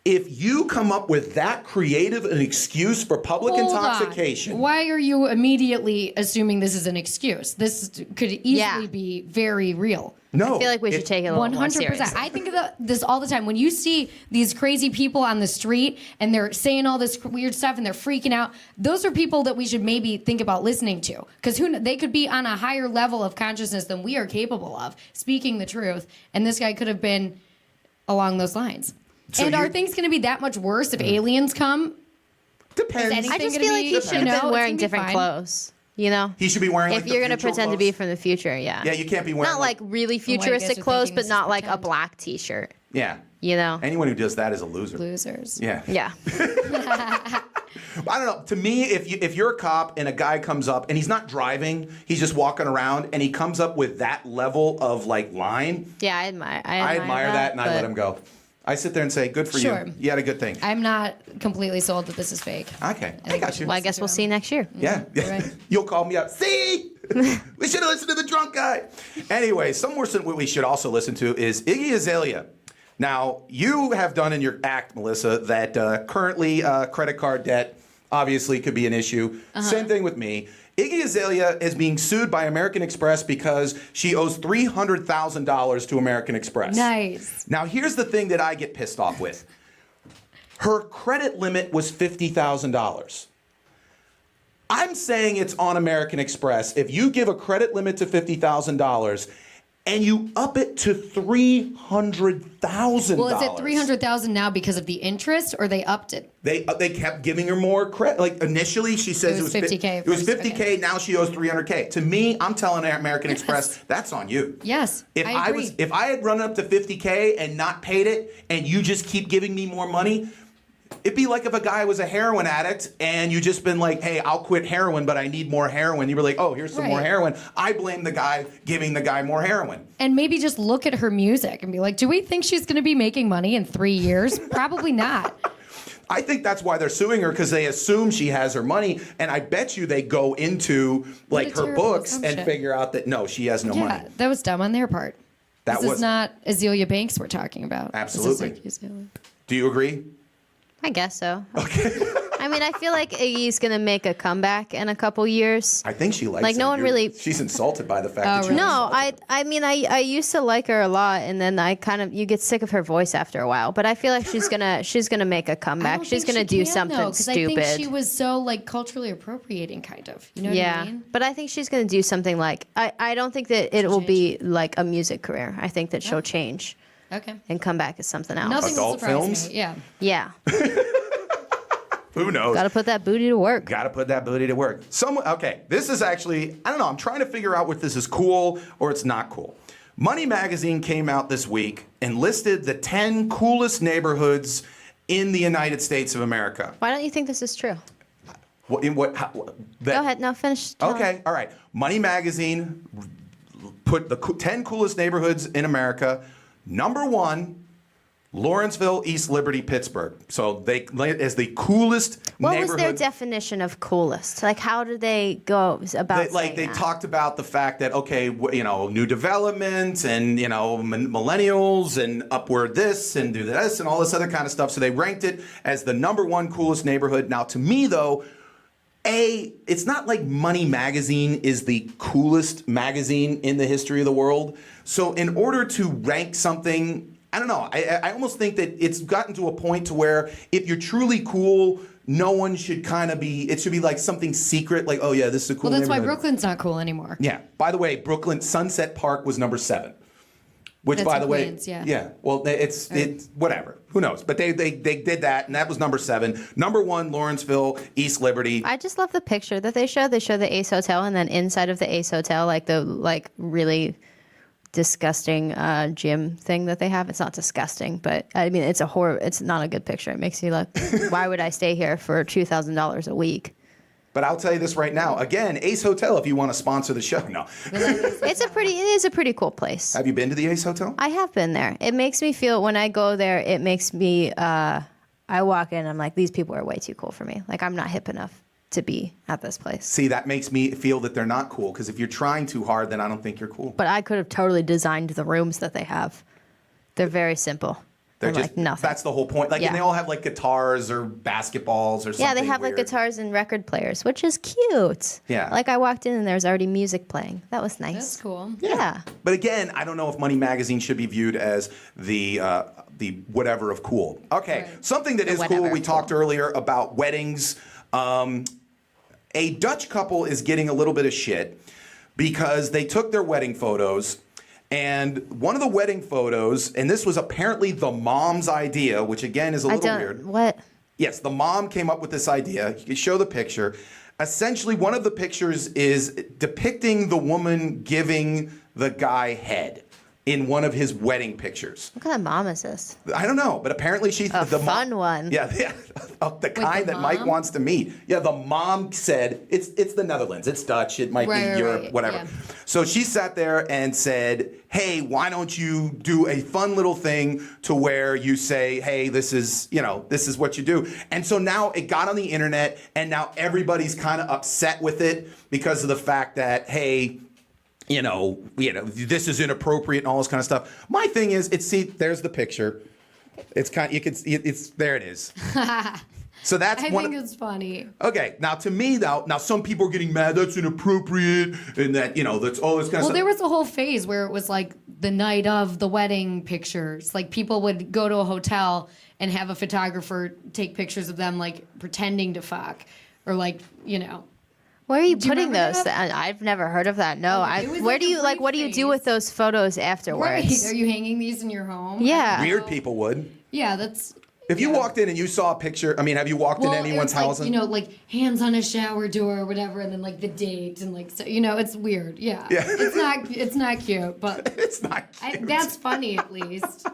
If you come up with that creative an excuse for public intoxication. On. Why are you immediately assuming this is an excuse? This could easily be very real. No. I feel like we should take it a little more seriously. I think about this all the time. When you see these crazy people on the street and they're saying all this weird stuff and they're freaking out, those are people that we should maybe think about listening to. Because they could be on a higher level of consciousness than we are capable of, speaking the truth. And this guy could have been along those lines. So are things going to be that much worse if aliens come? Depends. I just feel like he should have been wearing different clothes. You know, he should be wearing. If you're gonna pretend to be from the future, yeah. Yeah, you can't be wearing not like really futuristic clothes, but not like a black T-shirt. Yeah. You know. Anyone who does that is a loser. Losers. Yeah. Yeah. I don't know. To me, if you're a cop and a guy comes up and he's not driving, he's just walking around and he comes up with that level of like line. Yeah, I admire that, and I let him go. I sit there and say, good for you. You had a good thing. I'm not completely sold that this is fake. Okay. I got you. Well, I guess we'll see next year. Yeah. Right. You'll call me up. See? We should have listened to the drunk guy. Anyway, somewhere we should also listen to is Iggy Azalea. Now, you have done in your act, Melissa, that currently credit card debt obviously could be an issue. Same thing with me. Iggy Azalea is being sued by American Express because she owes $300,000 to American Express. Nice. Now, here's the thing that I get pissed off with. Her credit limit was $50,000. I'm saying it's on American Express. If you give a credit limit to $50,000 and you up it to $300,000. Well, is it $300,000 now because of the interest, or they upped it? They kept giving her more credit. Like initially, she says it was $50K. It was $50K. Okay. Now she owes $300K. To me, I'm telling American Express, that's on you. Yes, I agree. If I had run up to $50K and not paid it, and you just keep giving me more money. It'd be like if a guy was a heroin addict and you just been like, hey, I'll quit heroin, but I need more heroin. You were like, oh, here's some more heroin. I blame the guy giving the guy more heroin. And maybe just look at her music and be like, do we think she's going to be making money in 3 years? Probably not. I think that's why they're suing her, because they assume she has her money. And I bet you they go into like her books and figure out that, no, she has no money. Yeah, that was dumb on their part. This is not Azealia Banks we're talking about. Absolutely. Do you agree? I guess so. Okay. I mean, I feel like Iggy's gonna make a comeback in a couple years. I think she likes like no one really. She's insulted by the fact that she. No, I mean, I used to like her a lot, and then you get sick of her voice after a while. But I feel like she's gonna make a comeback. She's gonna do something stupid. I think she was so like culturally appropriating, kind of. You know what I mean? But I think she's gonna do something like I don't think that it will be like a music career. I think that she'll change. Okay. and come back as something else. Nothing will Adult surprise films? me. Yeah. Yeah. Who knows? Got to put that booty to work. Got to put that booty to work. Okay, this is actually, I don't know, I'm trying to figure out if this is cool or it's not cool. Money Magazine came out this week and listed the 10 coolest neighborhoods in the United States of America. Why don't you think this is true? Go ahead. No, finish. Okay, all right. Money Magazine put the 10 coolest neighborhoods in America. Number 1, Lawrenceville, East Liberty, Pittsburgh. So they as the coolest What neighborhood. was their definition of coolest? Like, how did they go about They talked about the fact that, okay, new development and, millennials and upward this and do this and all this other kind of stuff. So they ranked it as the number 1 coolest neighborhood. Now, to me, though, it's not like Money Magazine is the coolest magazine in the history of the world. So in order to rank something, I don't know. I almost think that it's gotten to a point to where if you're truly cool, no one should it should be like something secret, like, oh yeah, this is a cool Well, that's why neighborhood. Brooklyn's not cool anymore. Yeah. By the way, Brooklyn Sunset Park was number 7. Which, That's by the way, Queens, yeah. yeah. Well, it's whatever. Who knows? But they did that, and that was number 7. Number 1, Lawrenceville, East Liberty. I just love the picture that they show. They show the Ace Hotel, and then inside of the Ace Hotel, the really disgusting gym thing that they have. It's not disgusting, but I mean, it's not a good picture. It makes you look, why would I stay here for $2,000 a week? But I'll tell you this right now. Again, Ace Hotel, if you want to sponsor the show. No. It is a pretty cool place. Have you been to the Ace Hotel? I have been there. It makes me feel, when I go there, it makes me, I walk in, I'm like, these people are way too cool for me. Like, I'm not hip enough to be at this place. See, that makes me feel that they're not cool, because if you're trying too hard, then I don't think you're cool. But I could have totally designed the rooms that they have. They're very simple. They're just like nothing. That's the whole point. Like, Yeah. and they all have like guitars or basketballs or something. Yeah, they have weird. like guitars and record players, which is cute. Yeah. Like, I walked in and there was already music playing. That was nice. That's cool. Yeah. But again, I don't know if Money Magazine should be viewed as the whatever of cool. Okay, Right. something that The is cool. whatever We of talked earlier about weddings. A Dutch couple is getting a little bit of shit because they took their wedding photos, and one of the wedding photos, and this was apparently the mom's idea, which again is a little weird. What? Yes, the mom came up with this idea. You can show the picture. Essentially, one of the pictures is depicting the woman giving the guy head in one of his wedding pictures. What kind of mom is this? I don't know, but apparently she's A the fun one. Yeah, the kind that Mike mom? wants to meet. Yeah, the mom said it's the Netherlands. It's Dutch. It might Right, be Europe, right, whatever. yeah. So she sat there and said, "Hey, why don't you do a fun little thing to where you say, hey, this is what you do." And so now it got on the internet, and now everybody's kind of upset with it because of the fact that, hey, this is inappropriate and all this kind of stuff. My thing is, there's the picture. It's there it is. So that's I one. think it's funny. Okay, now to me now some people are getting mad. That's inappropriate, and that's all this kind of Well, stuff. there was a whole phase where it was like the night of the wedding pictures. Like, people would go to a hotel and have a photographer take pictures of them, like, pretending to fuck, or like, Where are you Do you putting remember those? that? I've never heard of that. No. It was Where like do a you brief what do you do phase. with those photos afterwards? right? Are you hanging these in your home? Yeah. Weird people would. Yeah, that's. If you walked in and you saw a picture, have you walked in anyone's it's like, house? like hands on a shower door or whatever, and then like the date and like it's weird. Yeah. Yeah. It's not cute, but It's not cute. that's funny at least.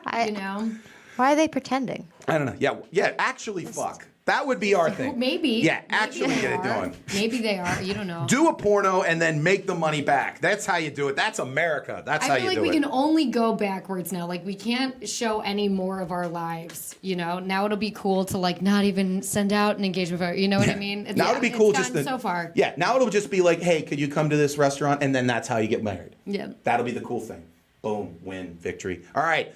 Why are they pretending? I don't know. Yeah. Actually, fuck. That would be our thing. Maybe. Yeah. Maybe Actually, they get it are. done. Maybe they are. You don't know. Do a porno and then make the money back. That's how you do it. That's America. That's how I feel you like do we it. can only go backwards now. Like, we can't show any more of our lives. Now it'll be cool to like not even send out an engagement photo. You know what I mean? Now it'll be cool it's just gotten to, so far. Yeah, now it'll just be like, hey, could you come to this restaurant? And then that's how you get married. Yeah. That'll be the cool thing. Boom, win, victory. All right.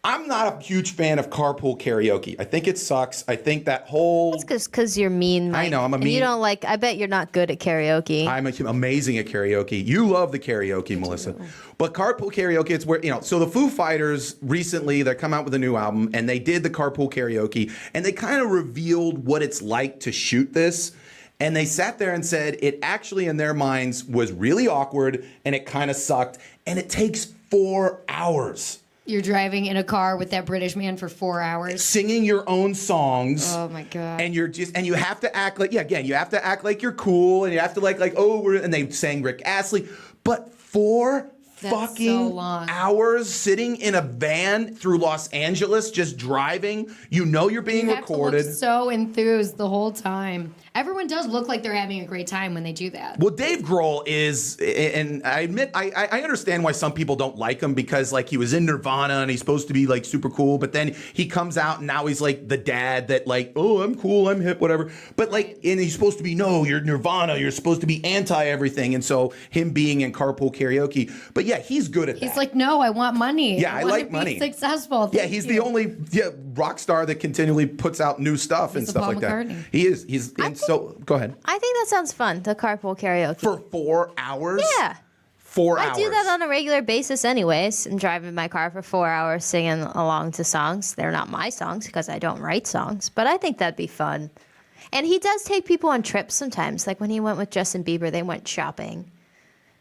I'm not a huge fan of carpool karaoke. I think it sucks. I think that whole... That's because you're mean, Mike. I know, I'm a And mean- you don't like, I bet you're not good at karaoke. I'm amazing at karaoke. You love the karaoke, Melissa. But carpool karaoke, it's where, so the Foo Fighters recently, they come out with a new album, and they did the carpool karaoke, and they kind of revealed what it's like to shoot this. And they sat there and said it actually, in their minds, was really awkward, and it kind of sucked. And it takes 4 hours. You're driving in a car with that British man for 4 hours. Singing your own songs. Oh my God. And you have to act like, you have to act like you're cool, and you have to and they sang Rick Astley. But 4 fucking hours sitting in a van through Los Angeles, just driving, you're being recorded. To look so enthused the whole time. Everyone does look like they're having a great time when they do that. Well, Dave Grohl is, and I admit, I understand why some people don't like him, because like he was in Nirvana and he's supposed to be like super cool, but then he comes out and now he's like the dad that like, oh, I'm cool, I'm hip, whatever. But like, and he's supposed to be, no, you're Nirvana, you're supposed to be anti everything. And so him being in Carpool Karaoke, but yeah, he's good at that. He's like, no, I want money. Yeah, I like money. Successful. Yeah, he's the only rock star that continually puts out new stuff and stuff Paul like McCartney. that. He is. So go ahead. I think that sounds fun, the carpool karaoke. For 4 hours? Yeah. 4 hours. I do that on a regular basis anyways. I'm driving my car for 4 hours singing along to songs. They're not my songs because I don't write songs, but I think that'd be fun. And he does take people on trips sometimes. Like when he went with Justin Bieber, they went shopping.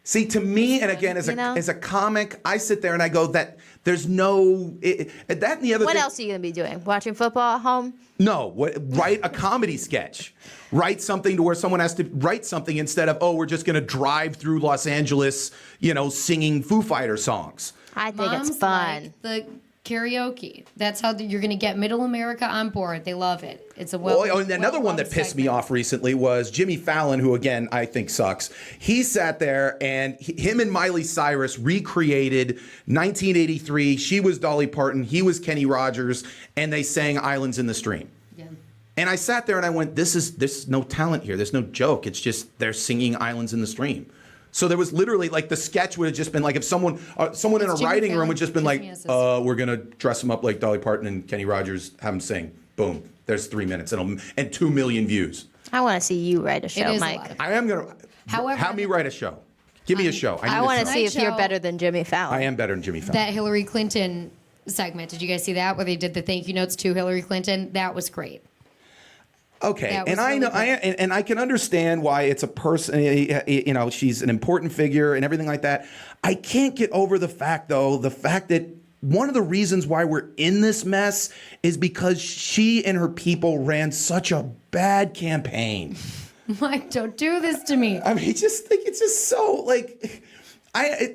See, to me, and again, as a comic, I sit there and I go, that there's no that and the other. What thing, else are you gonna be doing? Watching football at home? No, write a comedy sketch. Write something to where someone has to write something instead of, we're just gonna drive through Los Angeles, singing Foo Fighter songs. I think it's fun. Like the karaoke. That's how you're going to get Middle America on board. They love it. It's a and another one that pissed me off recently was Jimmy Fallon, who again I think sucks. He sat there and him and Miley Cyrus recreated 1983. She was Dolly Parton, he was Kenny Rogers, and they sang "Islands in the Stream." Yeah. And I sat there and I went, "This is no talent here. There's no joke. It's just they're singing "Islands in the Stream." So there was literally like the sketch would have just been like if someone in a writing room would just been like, we're gonna dress them up like Dolly Parton and Kenny Rogers, have them sing. Boom, there's 3 minutes and 2 million views. I want to see you write a show, Mike. I am gonna. However, have me write a show. Give me a show. I want to see if you're better than Jimmy Fallon. I am better than Jimmy Fallon. That Hillary Clinton segment. Did you guys see that where they did the thank you notes to Hillary Clinton? That was great. Okay, and I know, I can understand why it's a person. She's an important figure and everything like that. I can't get over the fact that one of the reasons why we're in this mess is because she and her people ran such a bad campaign. Mike, don't do this to me. I mean, it's just so like.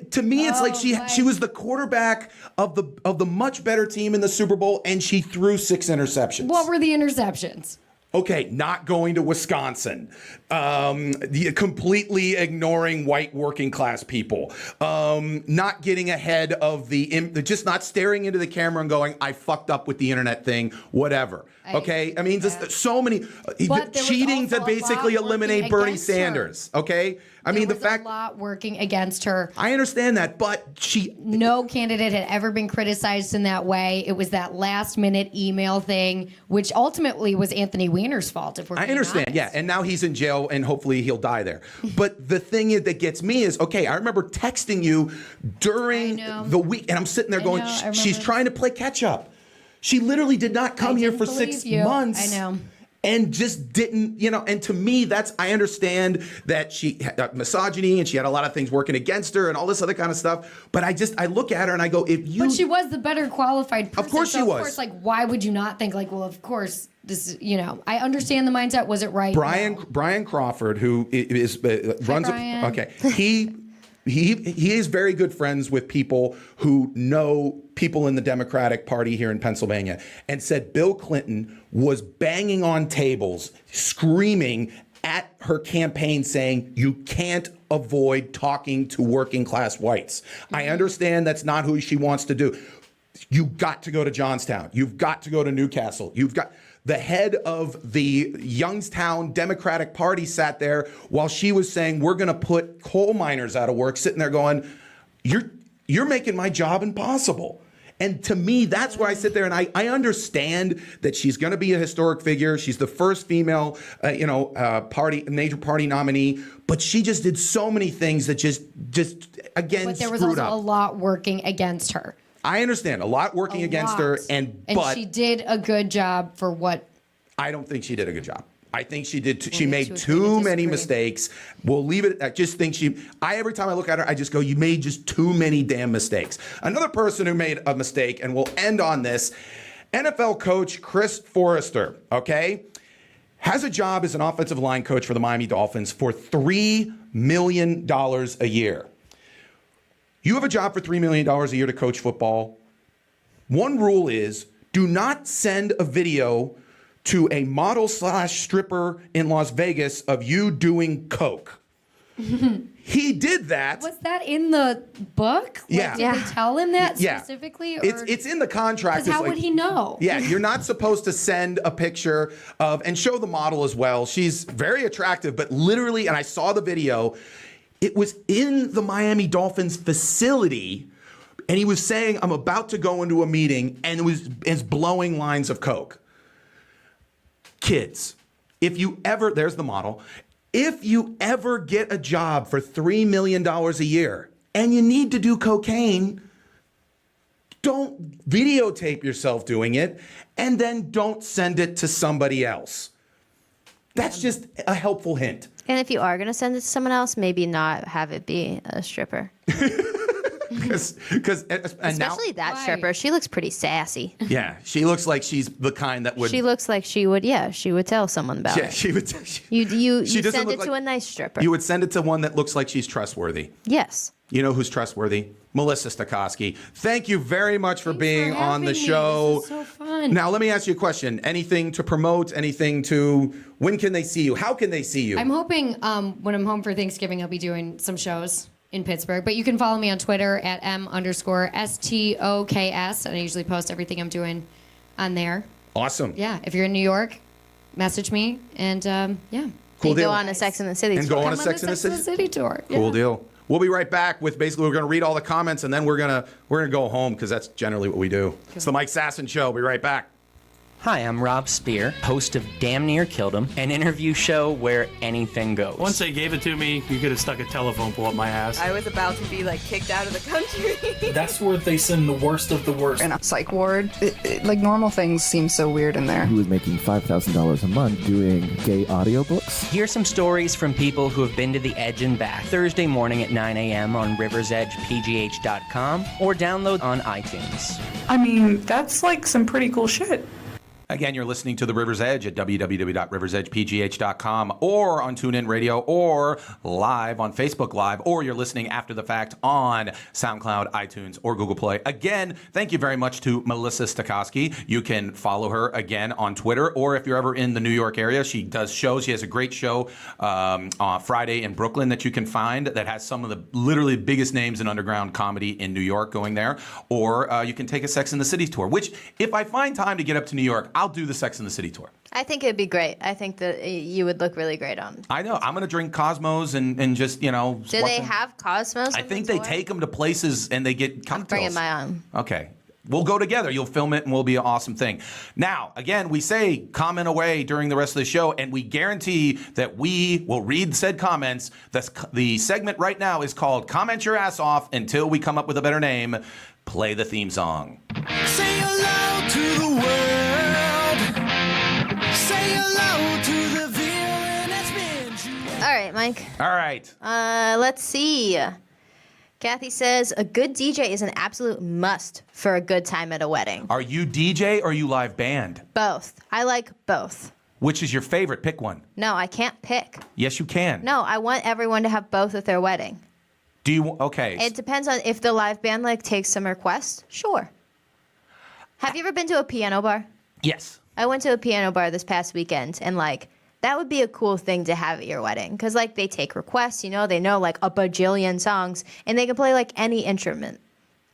To me, it's like she was the quarterback of the much better team in the Super Bowl, and she threw 6 interceptions. What were the interceptions? Okay, not going to Wisconsin, completely ignoring white working class people, not getting ahead of just not staring into the camera and going, I fucked up with the internet thing, whatever. Okay, I mean, just so many cheating to basically eliminate Bernie Sanders. Okay, I mean the fact a lot working against her. I understand that, but no candidate had ever been criticized in that way. It was that last minute email thing, which ultimately was Anthony Weiner's fault. If we're I understand, honest. Yeah, and now he's in jail, and hopefully he'll die there. But the thing that gets me is, okay, I remember texting you during the week, and I'm sitting there going, she's trying to play catch up. She literally did not come here for 6 months. I know. And just didn't, and to me, I understand that she had misogyny and she had a lot of things working against her and all this other kind of stuff. But I look at her and I go, But she was the better qualified person. Of course she was. Of course, why would you not think, well, of course, this is, I understand the mindset. Was it right? Brian Crawford, who runs Brian. Okay. He is very good friends with people who know people in the Democratic Party here in Pennsylvania, and said Bill Clinton was banging on tables, screaming at her campaign saying, you can't avoid talking to working class whites. I understand that's not who she wants to do. You've got to go to Johnstown. You've got to go to Newcastle. The head of the Youngstown Democratic Party sat there while she was saying, we're going to put coal miners out of work, sitting there going, you're making my job impossible. And to me, that's where I sit there and I understand that she's going to be a historic figure. She's the first female, major party nominee. But she just did so many things that just again, but there was screwed also up. a lot working against her. I understand a lot working against her, and she did a good job for what. I don't think she did a good job. I think she did. She made too many mistakes. We'll leave it. I just think every time I look at her, I just go, you made just too many damn mistakes. Another person who made a mistake, and we'll end on this, NFL coach Chris Forrester, okay, has a job as an offensive line coach for the Miami Dolphins for $3 million a year. You have a job for $3 million a year to coach football. One rule is do not send a video to a model/stripper in Las Vegas of you doing coke. He did that. Was that in the book? Yeah. Did they tell him that specifically? Or? It's in the contract. Because how would he know? Yeah, you're not supposed to send a picture of, and show the model as well. She's very attractive, but literally, and I saw the video, it was in the Miami Dolphins facility, and he was saying, I'm about to go into a meeting, and is blowing lines of coke. Kids, there's the model. If you ever get a job for $3 million a year and you need to do cocaine, don't videotape yourself doing it and then don't send it to somebody else. That's just a helpful hint. And if you are going to send it to someone else, maybe not have it be a stripper. Especially that stripper, she looks pretty sassy. Yeah, she looks like she's the kind that would. She looks like she would tell someone about it. Yeah, she would. You send it to a nice stripper. You would send it to one that looks like she's trustworthy. Yes. You know who's trustworthy? Melissa Stokoski. Thank you very much for being on the show. This is so fun. Now, let me ask you a question. Anything to promote? When can they see you? How can they see you? I'm hoping when I'm home for Thanksgiving, I'll be doing some shows in Pittsburgh. But you can follow me on Twitter at M_STOKS. And I usually post everything I'm doing on there. Awesome. Yeah. If you're in New York, message me. And yeah. Cool deal. Go on a Sex and the City tour. And go on a Sex and the City tour. Yeah. Cool deal. We'll be right back with we're going to read all the comments and then we're going to go home because that's generally what we do. It's the Mike Sasson Show. We'll be right back. Hi, I'm Rob Spear, host of Damn Near Killed Him, an interview show where anything goes. Once they gave it to me, you could have stuck a telephone pole up my ass. I was about to be kicked out of the country. That's where they send the worst of the worst. In a psych ward. Normal things seem so weird in there. Who was making $5,000 a month doing gay audiobooks? Hear some stories from people who have been to the edge and back. Thursday morning at 9 a.m. on riversedgepgh.com or download on iTunes. I mean, that's some pretty cool shit. Again, you're listening to The River's Edge at www.riversedgepgh.com or on TuneIn Radio or live on Facebook Live, or you're listening after the fact on SoundCloud, iTunes, or Google Play. Again, thank you very much to Melissa Stokoski. You can follow her again on Twitter, or if you're ever in the New York area, she does shows. She has a great show on Friday in Brooklyn that you can find that has some of the literally biggest names in underground comedy in New York going there. Or you can take a Sex and the City tour, which if I find time to get up to New York, I'll do the Sex and the City tour. I think it'd be great. I think that you would look really great on. I know. I'm going to drink Cosmos and just, Do they have Cosmos? I think they take them to places and they get cocktails. I'm bringing my own. Okay. We'll go together. You'll film it and we'll be an awesome thing. Now, again, we say comment away during the rest of the show, and we guarantee that we will read said comments. The segment right now is called Comment Your Ass Off until we come up with a better name. Play the theme song. Say hello to the world. Say hello to the villain that's been you. All right, Mike. All right. Let's see. Kathy says, a good DJ is an absolute must for a good time at a wedding. Are you DJ or are you live band? Both. I like both. Which is your favorite? Pick one. No, I can't pick. Yes, you can. No, I want everyone to have both at their wedding. Do you? Okay. It depends on if the live band takes some requests. Sure. Have you ever been to a piano bar? Yes. I went to a piano bar this past weekend, and that would be a cool thing to have at your wedding, because they take requests. They know a bajillion songs, and they can play any instrument.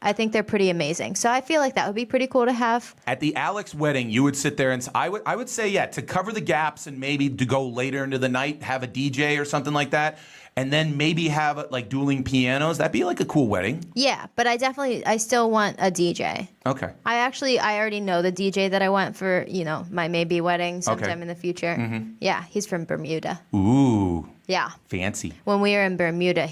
I think they're pretty amazing. So I feel like that would be pretty cool to have. At the Alex wedding, you would sit there and I would say, yeah, to cover the gaps and maybe to go later into the night, have a DJ or something like that. And then maybe have dueling pianos. That'd be a cool wedding. Yeah, but I still want a DJ. Okay. I already know the DJ that I want for, my maybe wedding sometime in the future. Mm-hmm. Yeah, he's from Bermuda. Ooh. Yeah. Fancy. When we were in Bermuda,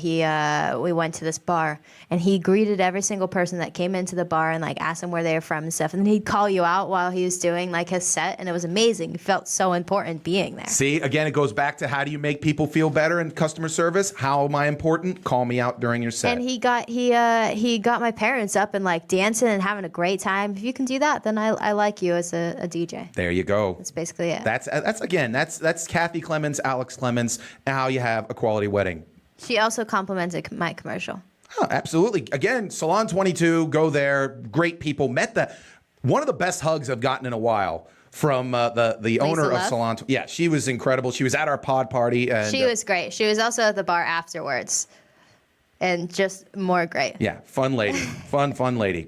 we went to this bar, and he greeted every single person that came into the bar and like asked them where they were from and stuff. And then he'd call you out while he was doing like his set, and it was amazing. You felt so important being there. See, again, it goes back to how do you make people feel better in customer service? How am I important? Call me out during your set. And he got my parents up and like dancing and having a great time. If you can do that, then I like you as a DJ. There you go. That's basically it. That's Kathy Clemens, Alex Clemens, how you have a quality wedding. She also complimented my commercial. Oh, absolutely. Again, Salon 22, go there. Great people. One of the best hugs I've gotten in a while from the owner of Salon. Yeah, she was incredible. She was at our pod party. And, she was great. She was also at the bar afterwards. And just more great. Yeah, fun lady. fun lady.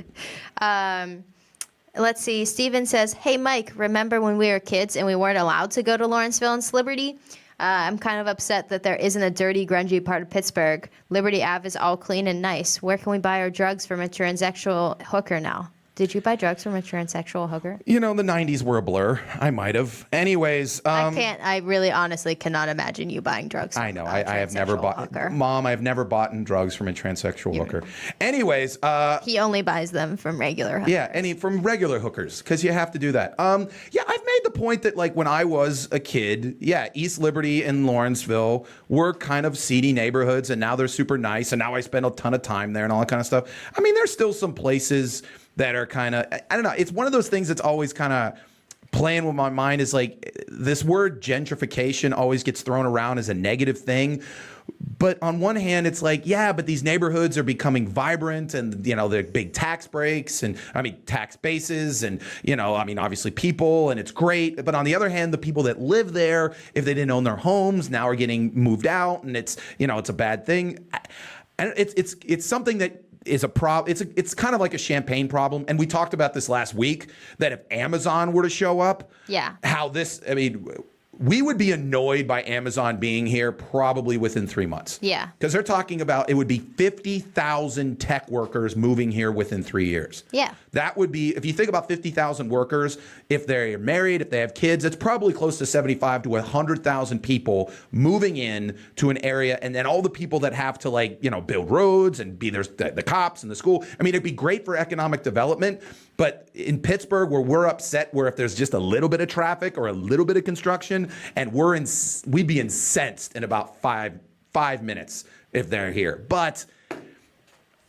Let's see. Steven says, hey, Mike, remember when we were kids and we weren't allowed to go to Lawrenceville and Liberty? I'm kind of upset that there isn't a dirty, grungy part of Pittsburgh. Liberty Ave is all clean and nice. Where can we buy our drugs from a transsexual hooker now? Did you buy drugs from a transsexual hooker? You know, the 90s were a blur. I might have. Anyways. I really honestly cannot imagine you buying drugs from I know. I have never bought. Hooker. Mom, I've never bought drugs from a transsexual hooker. Anyways. He only buys them from regular hookers. Yeah, from regular hookers, because you have to do that. Yeah, I've made the point that, like, when I was a kid, East Liberty and Lawrenceville were kind of seedy neighborhoods, and now they're super nice, and now I spend a ton of time there and all that kind of stuff. I mean, there's still some places that are kind of, I don't know, it's one of those things that's always kind of playing with my mind is like this word gentrification always gets thrown around as a negative thing. But on one hand, it's like, yeah, but these neighborhoods are becoming vibrant and, you know, they're big tax breaks and, tax bases and, you know, obviously people, and it's great. But on the other hand, the people that live there, if they didn't own their homes, now are getting moved out, and it's, you know, it's a bad thing. And it's something that is a problem. It's kind of like a champagne problem. And we talked about this last week, that if Amazon were to show up, we would be annoyed by Amazon being here probably within 3 months. Yeah. Because they're talking about it would be 50,000 tech workers moving here within 3 years. Yeah. That would be, if you think about 50,000 workers, if they're married, if they have kids, it's probably close to 75 to 100,000 people moving in to an area. And then all the people that have to, like, you know, build roads and be there, the cops and the school. I mean, it'd be great for economic development. But in Pittsburgh, where we're upset, where if there's just a little bit of traffic or a little bit of construction, and we'd be incensed in about five minutes if they're here. But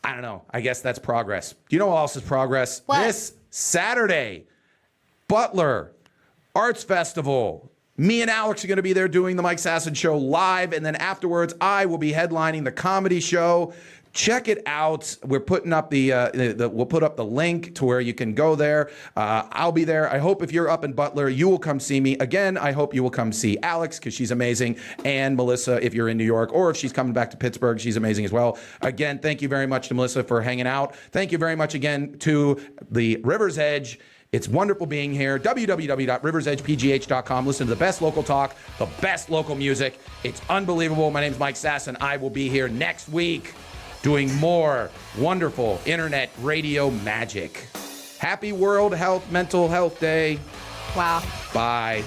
I don't know. I guess that's progress. Do you know what else is progress? What? This Saturday, Butler Arts Festival. Me and Alex are going to be there doing the Mike Sasson Show live, and then afterwards, I will be headlining the comedy show. Check it out. We're putting up we'll put up the link to where you can go there. I'll be there. I hope if you're up in Butler, you will come see me. Again, I hope you will come see Alex, because she's amazing, and Melissa if you're in New York, or if she's coming back to Pittsburgh, she's amazing as well. Again, thank you very much to Melissa for hanging out. Thank you very much again to the River's Edge. It's wonderful being here. www.riversedgepgh.com. Listen to the best local talk, the best local music. It's unbelievable. My name's Mike Sasson. I will be here next week doing more wonderful internet radio magic. Happy World Mental Health Day. Wow. Bye.